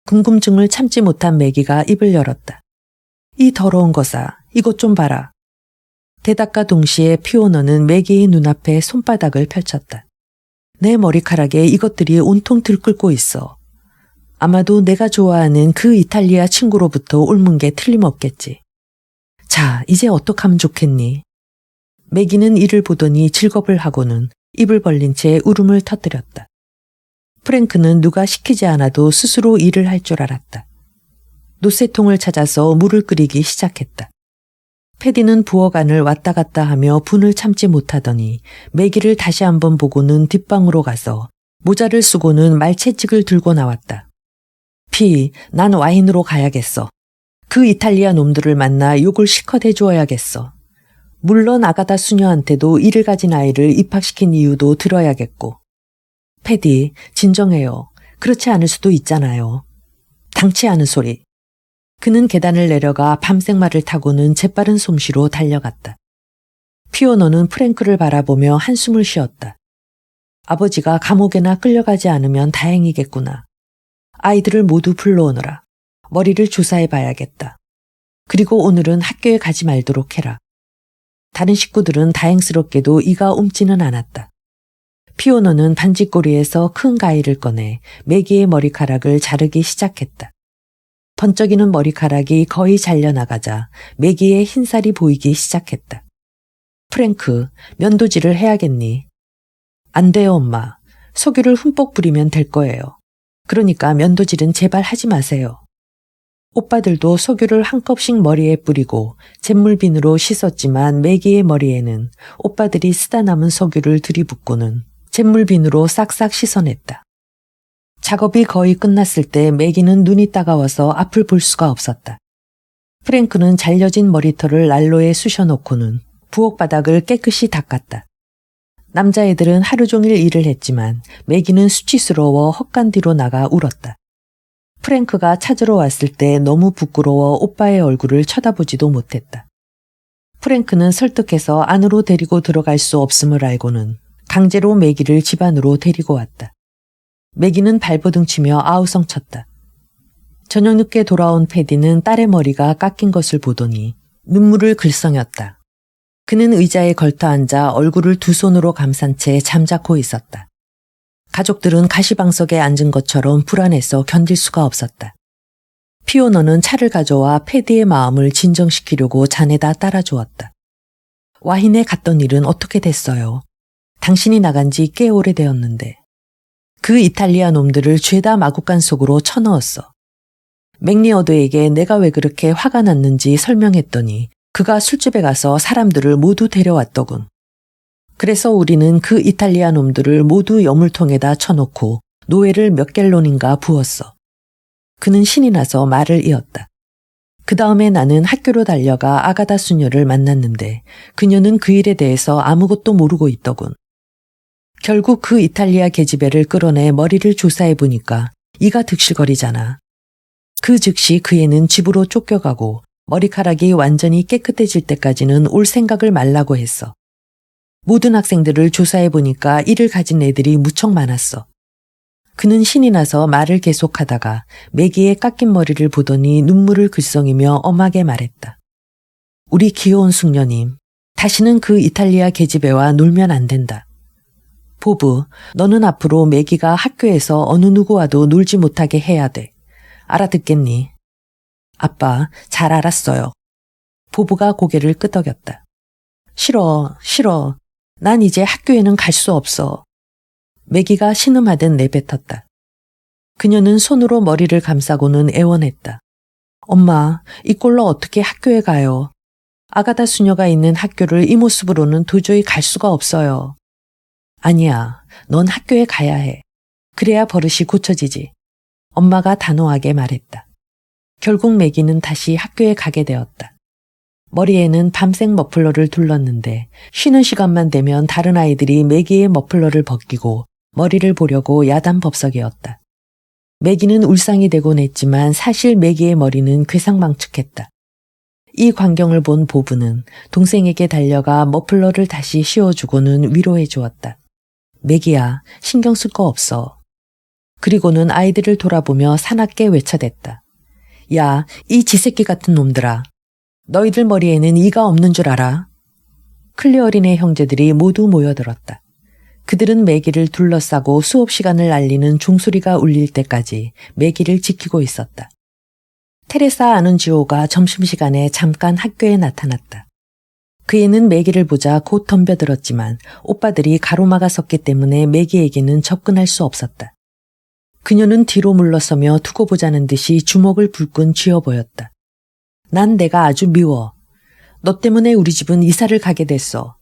궁금증을 참지 못한 매기가 입을 열었다. 이 더러운 것아, 이것 좀 봐라. 대답과 동시에 피오너는 매기의 눈앞에 손바닥을 펼쳤다. 내 머리카락에 이것들이 온통 들끓고 있어. 아마도 내가 좋아하는 그 이탈리아 친구로부터 옮은 게 틀림없겠지. 자, 이제 어떡하면 좋겠니? 매기는 이를 보더니 즐겁을 하고는 입을 벌린 채 울음을 터뜨렸다. 프랭크는 누가 시키지 않아도 스스로 일을 할 줄 알았다. 노쇠통을 찾아서 물을 끓이기 시작했다. 패디는 부엌안을 왔다 갔다 하며 분을 참지 못하더니 매기를 다시 한번 보고는 뒷방으로 가서 모자를 쓰고는 말채찍을 들고 나왔다. 난 와인으로 가야겠어. 그 이탈리아 놈들을 만나 욕을 실컷 해주어야겠어. 물론 아가다 수녀한테도 이를 가진 아이를 입학시킨 이유도 들어야겠고. 패디, 진정해요. 그렇지 않을 수도 있잖아요. 당치 않은 소리. 그는 계단을 내려가 밤생말을 타고는 재빠른 솜씨로 달려갔다. 피오너는 프랭크를 바라보며 한숨을 쉬었다. 아버지가 감옥에나 끌려가지 않으면 다행이겠구나. 아이들을 모두 불러오너라. 머리를 조사해 봐야겠다. 그리고 오늘은 학교에 가지 말도록 해라. 다른 식구들은 다행스럽게도 이가 옮지는 않았다. 피오너는 반지꼬리에서 큰 가위를 꺼내 매기의 머리카락을 자르기 시작했다. 번쩍이는 머리카락이 거의 잘려나가자 매기의 흰살이 보이기 시작했다. 프랭크, 면도질을 해야겠니? 안 돼요, 엄마. 석유를 흠뻑 뿌리면 될 거예요. 그러니까 면도질은 제발 하지 마세요. 오빠들도 석유를 한 컵씩 머리에 뿌리고 잿물비누로 씻었지만 매기의 머리에는 오빠들이 쓰다 남은 석유를 들이붓고는 잿물비누로 싹싹 씻어냈다. 작업이 거의 끝났을 때 매기는 눈이 따가워서 앞을 볼 수가 없었다. 프랭크는 잘려진 머리털을 난로에 쑤셔놓고는 부엌 바닥을 깨끗이 닦았다. 남자애들은 하루 종일 일을 했지만 매기는 수치스러워 헛간 뒤로 나가 울었다. 프랭크가 찾으러 왔을 때 너무 부끄러워 오빠의 얼굴을 쳐다보지도 못했다. 프랭크는 설득해서 안으로 데리고 들어갈 수 없음을 알고는 강제로 매기를 집 안으로 데리고 왔다. 매기는 발버둥치며 아우성쳤다. 저녁 늦게 돌아온 패디는 딸의 머리가 깎인 것을 보더니 눈물을 글썽였다. 그는 의자에 걸터 앉아 얼굴을 두 손으로 감싼 채 잠자코 있었다. 가족들은 가시방석에 앉은 것처럼 불안해서 견딜 수가 없었다. 피오너는 차를 가져와 패디의 마음을 진정시키려고 잔에다 따라주었다. 와인에 갔던 일은 어떻게 됐어요? 당신이 나간 지 꽤 오래되었는데. 그 이탈리아 놈들을 죄다 마구간 속으로 쳐넣었어. 맥리어드에게 내가 왜 그렇게 화가 났는지 설명했더니 그가 술집에 가서 사람들을 모두 데려왔더군. 그래서 우리는 그 이탈리아 놈들을 모두 여물통에다 쳐놓고 노예를 몇 갤론인가 부었어. 그는 신이 나서 말을 이었다. 그 다음에 나는 학교로 달려가 아가다 수녀를 만났는데 그녀는 그 일에 대해서 아무것도 모르고 있더군. 결국 그 이탈리아 계집애를 끌어내 머리를 조사해 보니까 이가 득실거리잖아. 그 즉시 그 애는 집으로 쫓겨가고 머리카락이 완전히 깨끗해질 때까지는 올 생각을 말라고 했어. 모든 학생들을 조사해 보니까 이를 가진 애들이 무척 많았어. 그는 신이 나서 말을 계속하다가 매기의 깎인 머리를 보더니 눈물을 글썽이며 엄하게 말했다. 우리 귀여운 숙녀님, 다시는 그 이탈리아 계집애와 놀면 안 된다. 보브, 너는 앞으로 매기가 학교에서 어느 누구와도 놀지 못하게 해야 돼. 알아듣겠니? 아빠, 잘 알았어요. 보브가 고개를 끄덕였다. 싫어. 난 이제 학교에는 갈 수 없어. 매기가 신음하듯 내뱉었다. 그녀는 손으로 머리를 감싸고는 애원했다. 엄마, 이 꼴로 어떻게 학교에 가요? 아가다 수녀가 있는 학교를 이 모습으로는 도저히 갈 수가 없어요. 아니야, 넌 학교에 가야 해. 그래야 버릇이 고쳐지지. 엄마가 단호하게 말했다. 결국 매기는 다시 학교에 가게 되었다. 머리에는 밤색 머플러를 둘렀는데 쉬는 시간만 되면 다른 아이들이 매기의 머플러를 벗기고 머리를 보려고 야단법석이었다. 매기는 울상이 되곤 했지만 사실 매기의 머리는 괴상망측했다. 이 광경을 본 보브는 동생에게 달려가 머플러를 다시 씌워주고는 위로해 주었다. 매기야, 신경 쓸 거 없어. 그리고는 아이들을 돌아보며 사납게 외쳐댔다. 야, 이 지새끼 같은 놈들아. 너희들 머리에는 이가 없는 줄 알아? 클리어린의 형제들이 모두 모여들었다. 그들은 매기를 둘러싸고 수업 시간을 알리는 종소리가 울릴 때까지 매기를 지키고 있었다. 테레사 아눈지오가 점심시간에 잠깐 학교에 나타났다. 그 애는 매기를 보자 곧 덤벼들었지만 오빠들이 가로막아 섰기 때문에 매기에게는 접근할 수 없었다. 그녀는 뒤로 물러서며 두고 보자는 듯이 주먹을 불끈 쥐어 보였다. 난 내가 아주 미워. 너 때문에 우리 집은 이사를 가게 됐어.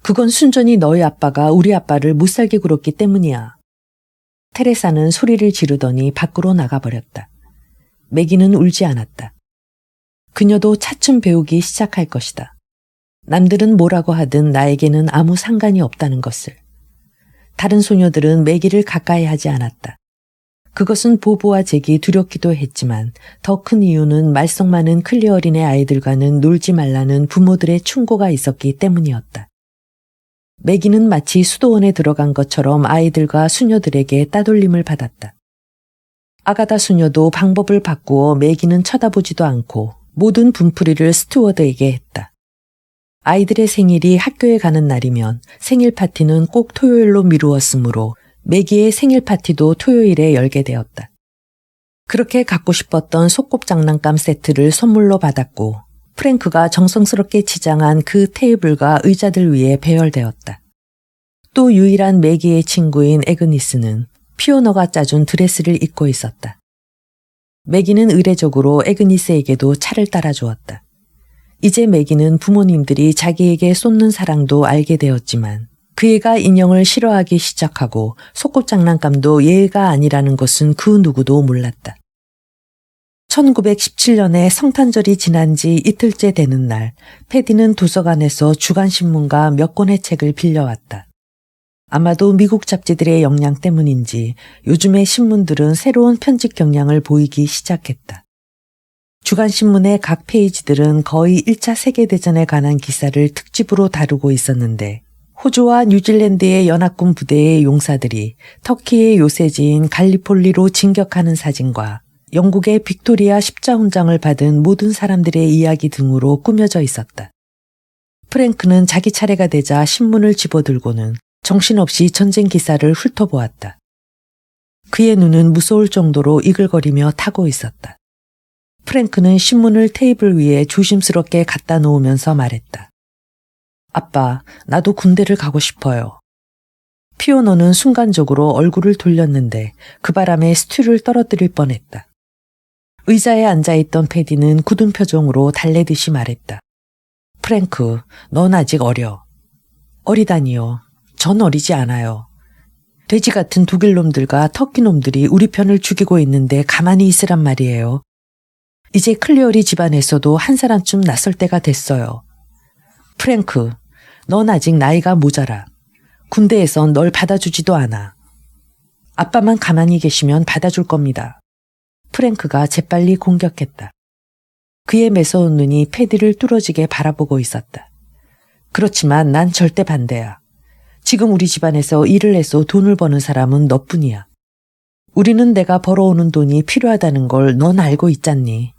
그건 순전히 너희 아빠가 우리 아빠를 못살게 굴었기 때문이야. 테레사는 소리를 지르더니 밖으로 나가버렸다. 매기는 울지 않았다. 그녀도 차츰 배우기 시작할 것이다. 남들은 뭐라고 하든 나에게는 아무 상관이 없다는 것을. 다른 소녀들은 매기를 가까이 하지 않았다. 그것은 보브와 잭이 두렵기도 했지만 더 큰 이유는 말썽 많은 클리어린의 아이들과는 놀지 말라는 부모들의 충고가 있었기 때문이었다. 매기는 마치 수도원에 들어간 것처럼 아이들과 수녀들에게 따돌림을 받았다. 아가다 수녀도 방법을 바꾸어 매기는 쳐다보지도 않고 모든 분풀이를 스튜어드에게 했다. 아이들의 생일이 학교에 가는 날이면 생일 파티는 꼭 토요일로 미루었으므로 매기의 생일 파티도 토요일에 열게 되었다. 그렇게 갖고 싶었던 소꿉장난감 세트를 선물로 받았고 프랭크가 정성스럽게 지장한 그 테이블과 의자들 위에 배열되었다. 또 유일한 매기의 친구인 에그니스는 피오너가 짜준 드레스를 입고 있었다. 매기는 의례적으로 에그니스에게도 차를 따라주었다. 이제 매기는 부모님들이 자기에게 쏟는 사랑도 알게 되었지만 그 애가 인형을 싫어하기 시작하고 소꿉장난감도 예의가 아니라는 것은 그 누구도 몰랐다. 1917년에 성탄절이 지난 지 이틀째 되는 날, 패디는 도서관에서 주간신문과 몇 권의 책을 빌려왔다. 아마도 미국 잡지들의 영향 때문인지 요즘의 신문들은 새로운 편집 경향을 보이기 시작했다. 주간신문의 각 페이지들은 거의 1차 세계대전에 관한 기사를 특집으로 다루고 있었는데 호주와 뉴질랜드의 연합군 부대의 용사들이 터키의 요새지인 갈리폴리로 진격하는 사진과 영국의 빅토리아 십자훈장을 받은 모든 사람들의 이야기 등으로 꾸며져 있었다. 프랭크는 자기 차례가 되자 신문을 집어들고는 정신없이 전쟁 기사를 훑어보았다. 그의 눈은 무서울 정도로 이글거리며 타고 있었다. 프랭크는 신문을 테이블 위에 조심스럽게 갖다 놓으면서 말했다. 아빠, 나도 군대를 가고 싶어요. 피오노는 순간적으로 얼굴을 돌렸는데 그 바람에 스튜를 떨어뜨릴 뻔했다. 의자에 앉아있던 패디는 굳은 표정으로 달래듯이 말했다. 프랭크, 넌 아직 어려. 어리다니요. 전 어리지 않아요. 돼지 같은 독일 놈들과 터키 놈들이 우리 편을 죽이고 있는데 가만히 있으란 말이에요. 이제 클리어리 집안에서도 한 사람쯤 나설 때가 됐어요. 프랭크, 넌 아직 나이가 모자라. 군대에선 널 받아주지도 않아. 아빠만 가만히 계시면 받아줄 겁니다. 프랭크가 재빨리 공격했다. 그의 매서운 눈이 패디를 뚫어지게 바라보고 있었다. 그렇지만 난 절대 반대야. 지금 우리 집안에서 일을 해서 돈을 버는 사람은 너뿐이야. 우리는 내가 벌어오는 돈이 필요하다는 걸 넌 알고 있잖니.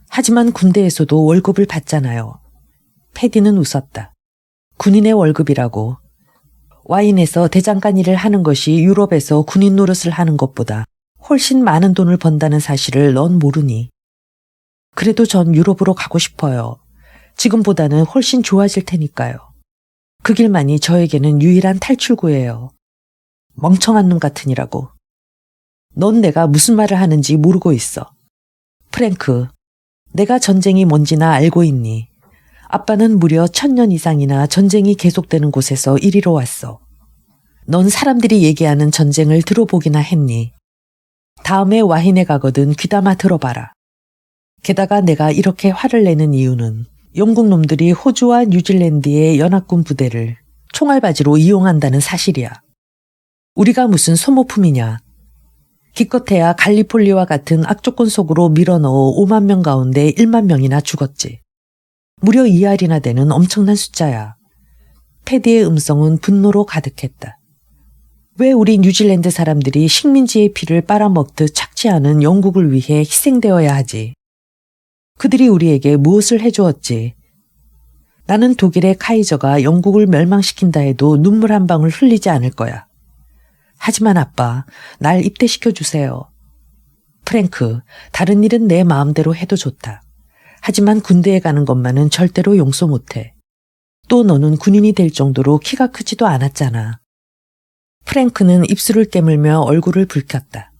하지만 군대에서도 월급을 받잖아요. 패디는 웃었다. 군인의 월급이라고. 와인에서 대장간 일을 하는 것이 유럽에서 군인 노릇을 하는 것보다 훨씬 많은 돈을 번다는 사실을 넌 모르니. 그래도 전 유럽으로 가고 싶어요. 지금보다는 훨씬 좋아질 테니까요. 그 길만이 저에게는 유일한 탈출구예요. 멍청한 놈 같으니라고. 넌 내가 무슨 말을 하는지 모르고 있어. 프랭크, 내가 전쟁이 뭔지나 알고 있니? 아빠는 무려 1000년 이상이나 전쟁이 계속되는 곳에서 이리로 왔어. 넌 사람들이 얘기하는 전쟁을 들어보기나 했니? 다음에 와인에 가거든 귀담아 들어봐라. 게다가 내가 이렇게 화를 내는 이유는 영국 놈들이 호주와 뉴질랜드의 연합군 부대를 총알바지로 이용한다는 사실이야. 우리가 무슨 소모품이냐. 기껏해야 갈리폴리와 같은 악조건 속으로 밀어넣어 5만 명 가운데 1만 명이나 죽었지. 무려 2알이나 되는 엄청난 숫자야. 패디의 음성은 분노로 가득했다. 왜 우리 뉴질랜드 사람들이 식민지의 피를 빨아먹듯 착취하는 영국을 위해 희생되어야 하지? 그들이 우리에게 무엇을 해주었지? 나는 독일의 카이저가 영국을 멸망시킨다 해도 눈물 한 방울 흘리지 않을 거야. 하지만 아빠, 날 입대시켜주세요. 프랭크, 다른 일은 내 마음대로 해도 좋다. 하지만 군대에 가는 것만은 절대로 용서 못해. 또 너는 군인이 될 정도로 키가 크지도 않았잖아. 프랭크는 입술을 깨물며 얼굴을 붉혔다.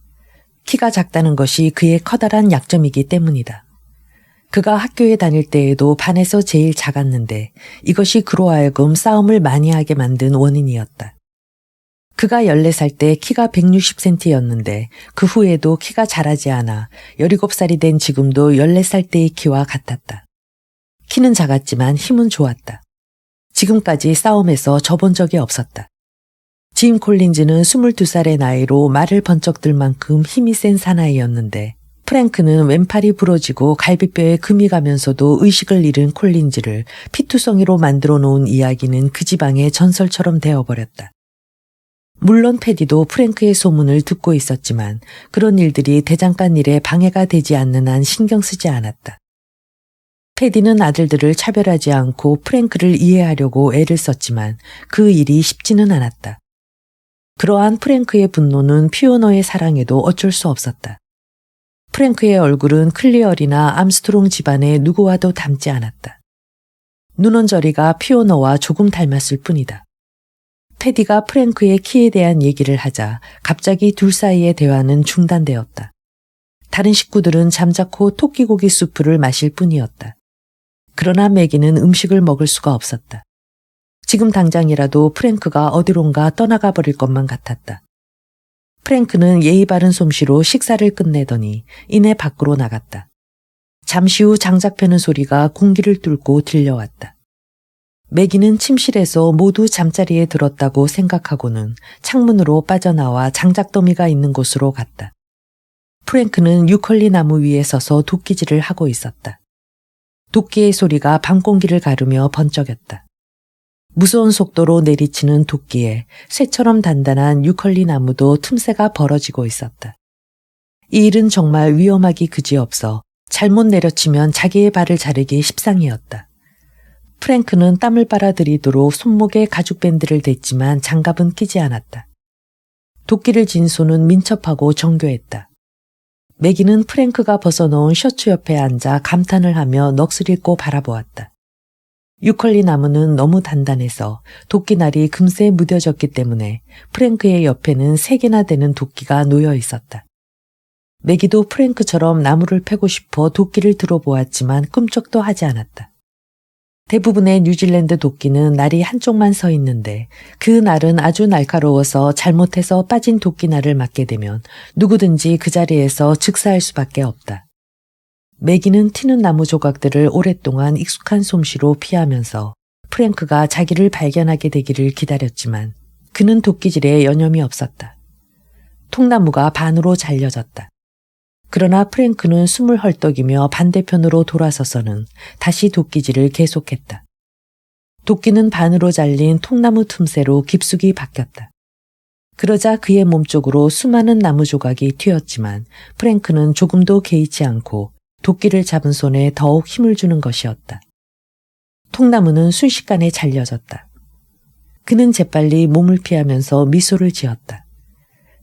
키가 작다는 것이 그의 커다란 약점이기 때문이다. 그가 학교에 다닐 때에도 반에서 제일 작았는데 이것이 그로 하여금 싸움을 많이 하게 만든 원인이었다. 그가 14살 때 키가 160cm였는데 그 후에도 키가 자라지 않아 17살이 된 지금도 14살 때의 키와 같았다. 키는 작았지만 힘은 좋았다. 지금까지 싸움에서 져본 적이 없었다. 짐 콜린즈는 22살의 나이로 말을 번쩍 들 만큼 힘이 센 사나이였는데 프랭크는 왼팔이 부러지고 갈비뼈에 금이 가면서도 의식을 잃은 콜린즈를 피투성이로 만들어 놓은 이야기는 그 지방의 전설처럼 되어버렸다. 물론 패디도 프랭크의 소문을 듣고 있었지만 그런 일들이 대장간 일에 방해가 되지 않는 한 신경 쓰지 않았다. 패디는 아들들을 차별하지 않고 프랭크를 이해하려고 애를 썼지만 그 일이 쉽지는 않았다. 그러한 프랭크의 분노는 피오너의 사랑에도 어쩔 수 없었다. 프랭크의 얼굴은 클리얼이나 암스트롱 집안의 누구와도 닮지 않았다. 눈원저리가 피오너와 조금 닮았을 뿐이다. 패디가 프랭크의 키에 대한 얘기를 하자 갑자기 둘 사이의 대화는 중단되었다. 다른 식구들은 잠자코 토끼고기 수프를 마실 뿐이었다. 그러나 매기는 음식을 먹을 수가 없었다. 지금 당장이라도 프랭크가 어디론가 떠나가 버릴 것만 같았다. 프랭크는 예의 바른 솜씨로 식사를 끝내더니 이내 밖으로 나갔다. 잠시 후 장작 패는 소리가 공기를 뚫고 들려왔다. 매기는 침실에서 모두 잠자리에 들었다고 생각하고는 창문으로 빠져나와 장작더미가 있는 곳으로 갔다. 프랭크는 유컬리 나무 위에 서서 도끼질을 하고 있었다. 도끼의 소리가 밤공기를 가르며 번쩍였다. 무서운 속도로 내리치는 도끼에 쇠처럼 단단한 유컬리 나무도 틈새가 벌어지고 있었다. 이 일은 정말 위험하기 그지없어 잘못 내려치면 자기의 발을 자르기 십상이었다. 프랭크는 땀을 빨아들이도록 손목에 가죽밴드를 댔지만 장갑은 끼지 않았다. 도끼를 진 손은 민첩하고 정교했다. 매기는 프랭크가 벗어놓은 셔츠 옆에 앉아 감탄을 하며 넋을 잃고 바라보았다. 유컬리 나무는 너무 단단해서 도끼날이 금세 무뎌졌기 때문에 프랭크의 옆에는 3개나 되는 도끼가 놓여 있었다. 매기도 프랭크처럼 나무를 패고 싶어 도끼를 들어보았지만 꿈쩍도 하지 않았다. 대부분의 뉴질랜드 도끼는 날이 한쪽만 서 있는데 그 날은 아주 날카로워서 잘못해서 빠진 도끼날을 맞게 되면 누구든지 그 자리에서 즉사할 수밖에 없다. 매기는 튀는 나무 조각들을 오랫동안 익숙한 솜씨로 피하면서 프랭크가 자기를 발견하게 되기를 기다렸지만 그는 도끼질에 여념이 없었다. 통나무가 반으로 잘려졌다. 그러나 프랭크는 숨을 헐떡이며 반대편으로 돌아서서는 다시 도끼질을 계속했다. 도끼는 반으로 잘린 통나무 틈새로 깊숙이 박혔다. 그러자 그의 몸쪽으로 수많은 나무 조각이 튀었지만 프랭크는 조금도 개의치 않고 도끼를 잡은 손에 더욱 힘을 주는 것이었다. 통나무는 순식간에 잘려졌다. 그는 재빨리 몸을 피하면서 미소를 지었다.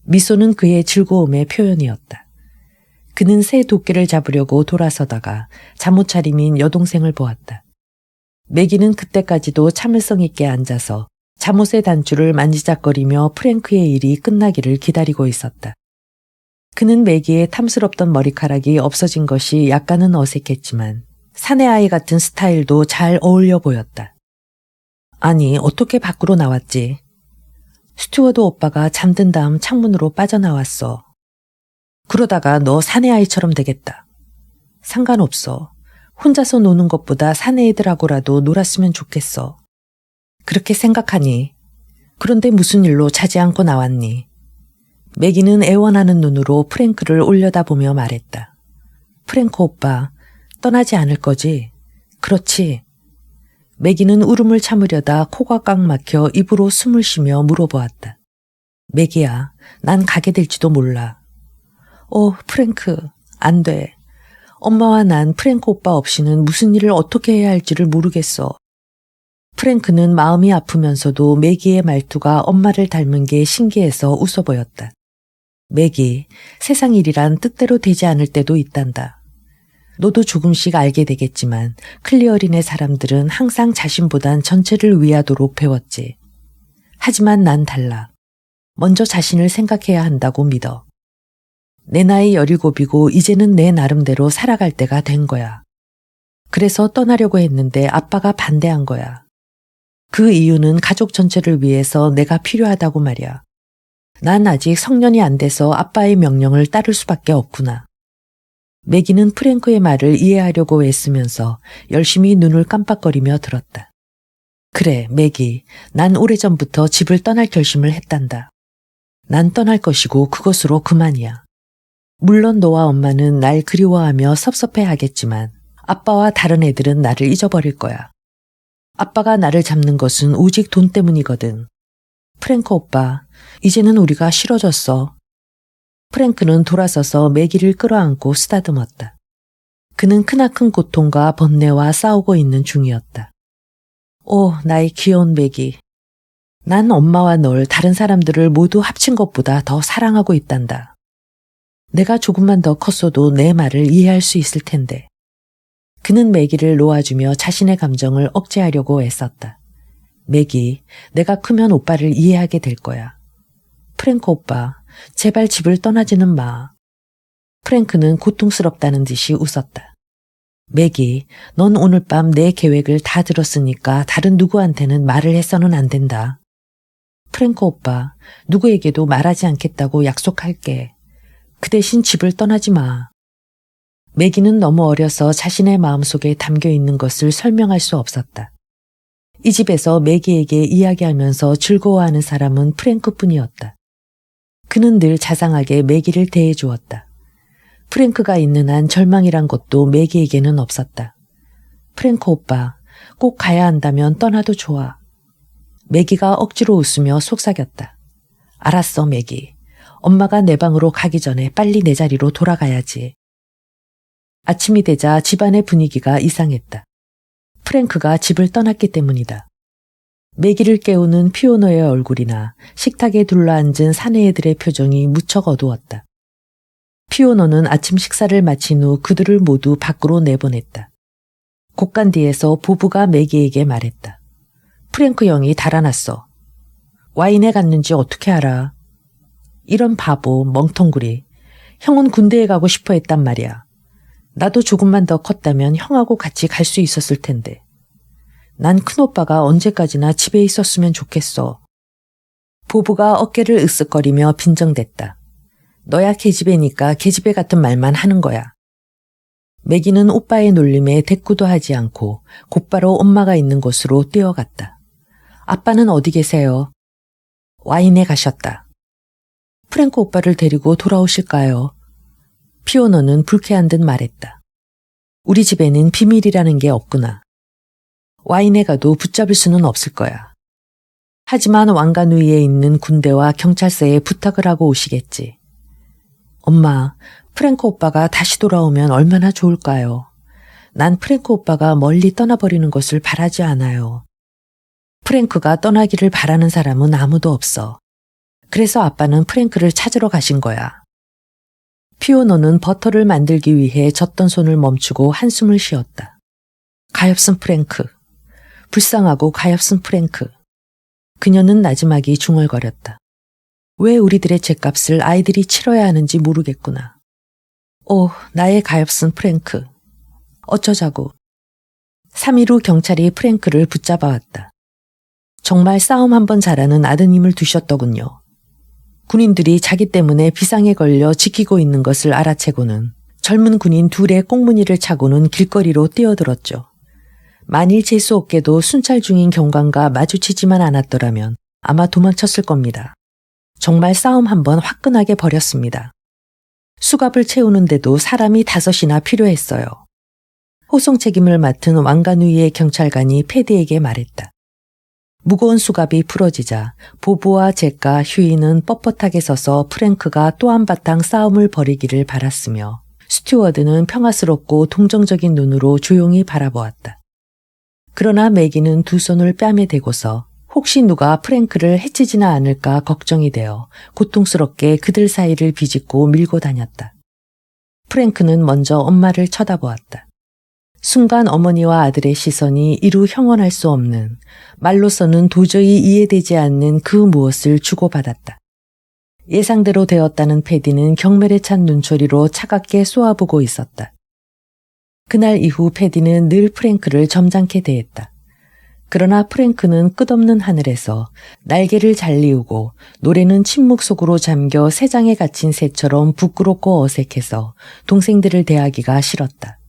미소는 그의 즐거움의 표현이었다. 그는 새 도끼를 잡으려고 돌아서다가 잠옷 차림인 여동생을 보았다. 매기는 그때까지도 참을성 있게 앉아서 잠옷의 단추를 만지작거리며 프랭크의 일이 끝나기를 기다리고 있었다. 그는 매기의 탐스럽던 머리카락이 없어진 것이 약간은 어색했지만 사내아이 같은 스타일도 잘 어울려 보였다. 아니, 어떻게 밖으로 나왔지? 스튜어드 오빠가 잠든 다음 창문으로 빠져나왔어. 그러다가 너 사내아이처럼 되겠다. 상관없어. 혼자서 노는 것보다 사내애들하고라도 놀았으면 좋겠어. 그렇게 생각하니? 그런데 무슨 일로 자지 않고 나왔니? 매기는 애원하는 눈으로 프랭크를 올려다보며 말했다. 프랭크 오빠, 떠나지 않을 거지? 그렇지. 매기는 울음을 참으려다 코가 꽉 막혀 입으로 숨을 쉬며 물어보았다. 매기야, 난 가게 될지도 몰라. 프랭크, 안 돼. 엄마와 난 프랭크 오빠 없이는 무슨 일을 어떻게 해야 할지를 모르겠어. 프랭크는 마음이 아프면서도 매기의 말투가 엄마를 닮은 게 신기해서 웃어 보였다. 매기, 세상 일이란 뜻대로 되지 않을 때도 있단다. 너도 조금씩 알게 되겠지만 클리어린의 사람들은 항상 자신보단 전체를 위하도록 배웠지. 하지만 난 달라. 먼저 자신을 생각해야 한다고 믿어. 내 나이 17이고 이제는 내 나름대로 살아갈 때가 된 거야. 그래서 떠나려고 했는데 아빠가 반대한 거야. 그 이유는 가족 전체를 위해서 내가 필요하다고 말이야. 난 아직 성년이 안 돼서 아빠의 명령을 따를 수밖에 없구나. 매기는 프랭크의 말을 이해하려고 애쓰면서 열심히 눈을 깜빡거리며 들었다. 그래, 매기, 난 오래전부터 집을 떠날 결심을 했단다. 난 떠날 것이고 그것으로 그만이야. 물론 너와 엄마는 날 그리워하며 섭섭해하겠지만 아빠와 다른 애들은 나를 잊어버릴 거야. 아빠가 나를 잡는 것은 오직 돈 때문이거든. 프랭크 오빠, 이제는 우리가 싫어졌어. 프랭크는 돌아서서 매기를 끌어안고 쓰다듬었다. 그는 크나큰 고통과 번뇌와 싸우고 있는 중이었다. 오, 나의 귀여운 매기. 난 엄마와 널 다른 사람들을 모두 합친 것보다 더 사랑하고 있단다. 내가 조금만 더 컸어도 내 말을 이해할 수 있을 텐데. 그는 매기를 놓아주며 자신의 감정을 억제하려고 애썼다. 매기, 내가 크면 오빠를 이해하게 될 거야. 프랭크 오빠, 제발 집을 떠나지는 마. 프랭크는 고통스럽다는 듯이 웃었다. 매기, 넌 오늘 밤 내 계획을 다 들었으니까 다른 누구한테는 말을 해서는 안 된다. 프랭크 오빠, 누구에게도 말하지 않겠다고 약속할게. 그 대신 집을 떠나지 마. 매기는 너무 어려서 자신의 마음속에 담겨있는 것을 설명할 수 없었다. 이 집에서 매기에게 이야기하면서 즐거워하는 사람은 프랭크뿐이었다. 그는 늘 자상하게 매기를 대해주었다. 프랭크가 있는 한 절망이란 것도 매기에게는 없었다. 프랭크 오빠, 꼭 가야 한다면 떠나도 좋아. 매기가 억지로 웃으며 속삭였다. 알았어, 매기. 엄마가 내 방으로 가기 전에 빨리 내 자리로 돌아가야지. 아침이 되자 집안의 분위기가 이상했다. 프랭크가 집을 떠났기 때문이다. 매기를 깨우는 피오노의 얼굴이나 식탁에 둘러앉은 사내애들의 표정이 무척 어두웠다. 피오노는 아침 식사를 마친 후 그들을 모두 밖으로 내보냈다. 곡간디에서 보부가 매기에게 말했다. 프랭크 형이 달아났어. 와인에 갔는지 어떻게 알아? 이런 바보, 멍텅구리. 형은 군대에 가고 싶어 했단 말이야. 나도 조금만 더 컸다면 형하고 같이 갈 수 있었을 텐데. 난 큰오빠가 언제까지나 집에 있었으면 좋겠어. 보부가 어깨를 으쓱거리며 빈정댔다. 너야 계집애니까 계집애 같은 말만 하는 거야. 매기는 오빠의 놀림에 대꾸도 하지 않고 곧바로 엄마가 있는 곳으로 뛰어갔다. 아빠는 어디 계세요? 와인에 가셨다. 프랭크 오빠를 데리고 돌아오실까요? 피오노는 불쾌한 듯 말했다. 우리 집에는 비밀이라는 게 없구나. 와인에 가도 붙잡을 수는 없을 거야. 하지만 왕관 위에 있는 군대와 경찰서에 부탁을 하고 오시겠지. 엄마, 프랭크 오빠가 다시 돌아오면 얼마나 좋을까요? 난 프랭크 오빠가 멀리 떠나버리는 것을 바라지 않아요. 프랭크가 떠나기를 바라는 사람은 아무도 없어. 그래서 아빠는 프랭크를 찾으러 가신 거야. 피오노는 버터를 만들기 위해 젓던 손을 멈추고 한숨을 쉬었다. 가엾은 프랭크. 불쌍하고 가엾은 프랭크. 그녀는 나지막이 중얼거렸다. 왜 우리들의 죗값을 아이들이 치러야 하는지 모르겠구나. 오, 나의 가엾은 프랭크. 어쩌자고. 3일 후 경찰이 프랭크를 붙잡아왔다. 정말 싸움 한번 잘하는 아드님을 두셨더군요. 군인들이 자기 때문에 비상에 걸려 지키고 있는 것을 알아채고는 젊은 군인 둘의 꽁무니를 차고는 길거리로 뛰어들었죠. 만일 재수 없게도 순찰 중인 경관과 마주치지만 않았더라면 아마 도망쳤을 겁니다. 정말 싸움 한번 화끈하게 벌였습니다. 수갑을 채우는데도 사람이 5이나 필요했어요. 호송 책임을 맡은 왕관 위의 경찰관이 패디에게 말했다. 무거운 수갑이 풀어지자 보부와 잭과 휴이는 뻣뻣하게 서서 프랭크가 또 한바탕 싸움을 벌이기를 바랐으며 스튜어드는 평화스럽고 동정적인 눈으로 조용히 바라보았다. 그러나 매기는 두 손을 뺨에 대고서 혹시 누가 프랭크를 해치지나 않을까 걱정이 되어 고통스럽게 그들 사이를 비집고 밀고 다녔다. 프랭크는 먼저 엄마를 쳐다보았다. 순간 어머니와 아들의 시선이 이루 형언할 수 없는, 말로서는 도저히 이해되지 않는 그 무엇을 주고받았다. 예상대로 되었다는 패디는 경멸에 찬 눈초리로 차갑게 쏘아보고 있었다. 그날 이후 패디는 늘 프랭크를 점잖게 대했다. 그러나 프랭크는 끝없는 하늘에서 날개를 잘리우고 노래는 침묵 속으로 잠겨 새장에 갇힌 새처럼 부끄럽고 어색해서 동생들을 대하기가 싫었다.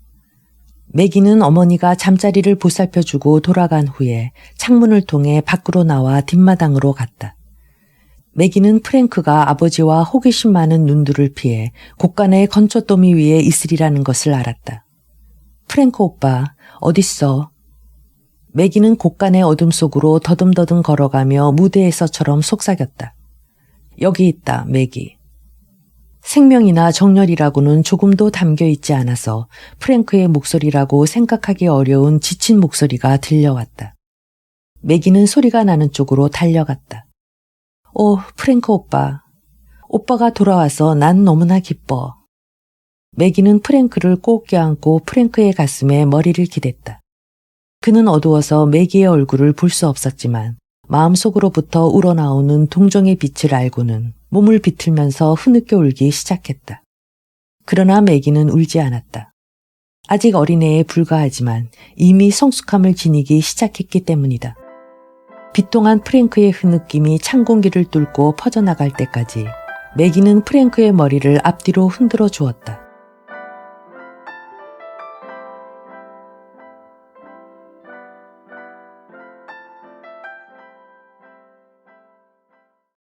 매기는 어머니가 잠자리를 보살펴주고 돌아간 후에 창문을 통해 밖으로 나와 뒷마당으로 갔다. 매기는 프랭크가 아버지와 호기심 많은 눈들을 피해 곳간의 건초더미 위에 있으리라는 것을 알았다. 프랭크 오빠, 어딨어? 매기는 곳간의 어둠 속으로 더듬더듬 걸어가며 무대에서처럼 속삭였다. 여기 있다, 매기. 생명이나 정열이라고는 조금도 담겨있지 않아서 프랭크의 목소리라고 생각하기 어려운 지친 목소리가 들려왔다. 매기는 소리가 나는 쪽으로 달려갔다. 오, 프랭크 오빠. 오빠가 돌아와서 난 너무나 기뻐. 매기는 프랭크를 꼭 껴안고 프랭크의 가슴에 머리를 기댔다. 그는 어두워서 매기의 얼굴을 볼 수 없었지만 마음속으로부터 우러나오는 동정의 빛을 알고는 몸을 비틀면서 흐느껴 울기 시작했다. 그러나 매기는 울지 않았다. 아직 어린애에 불과하지만 이미 성숙함을 지니기 시작했기 때문이다. 비통한 프랭크의 흐느낌이 찬 공기를 뚫고 퍼져나갈 때까지 매기는 프랭크의 머리를 앞뒤로 흔들어 주었다.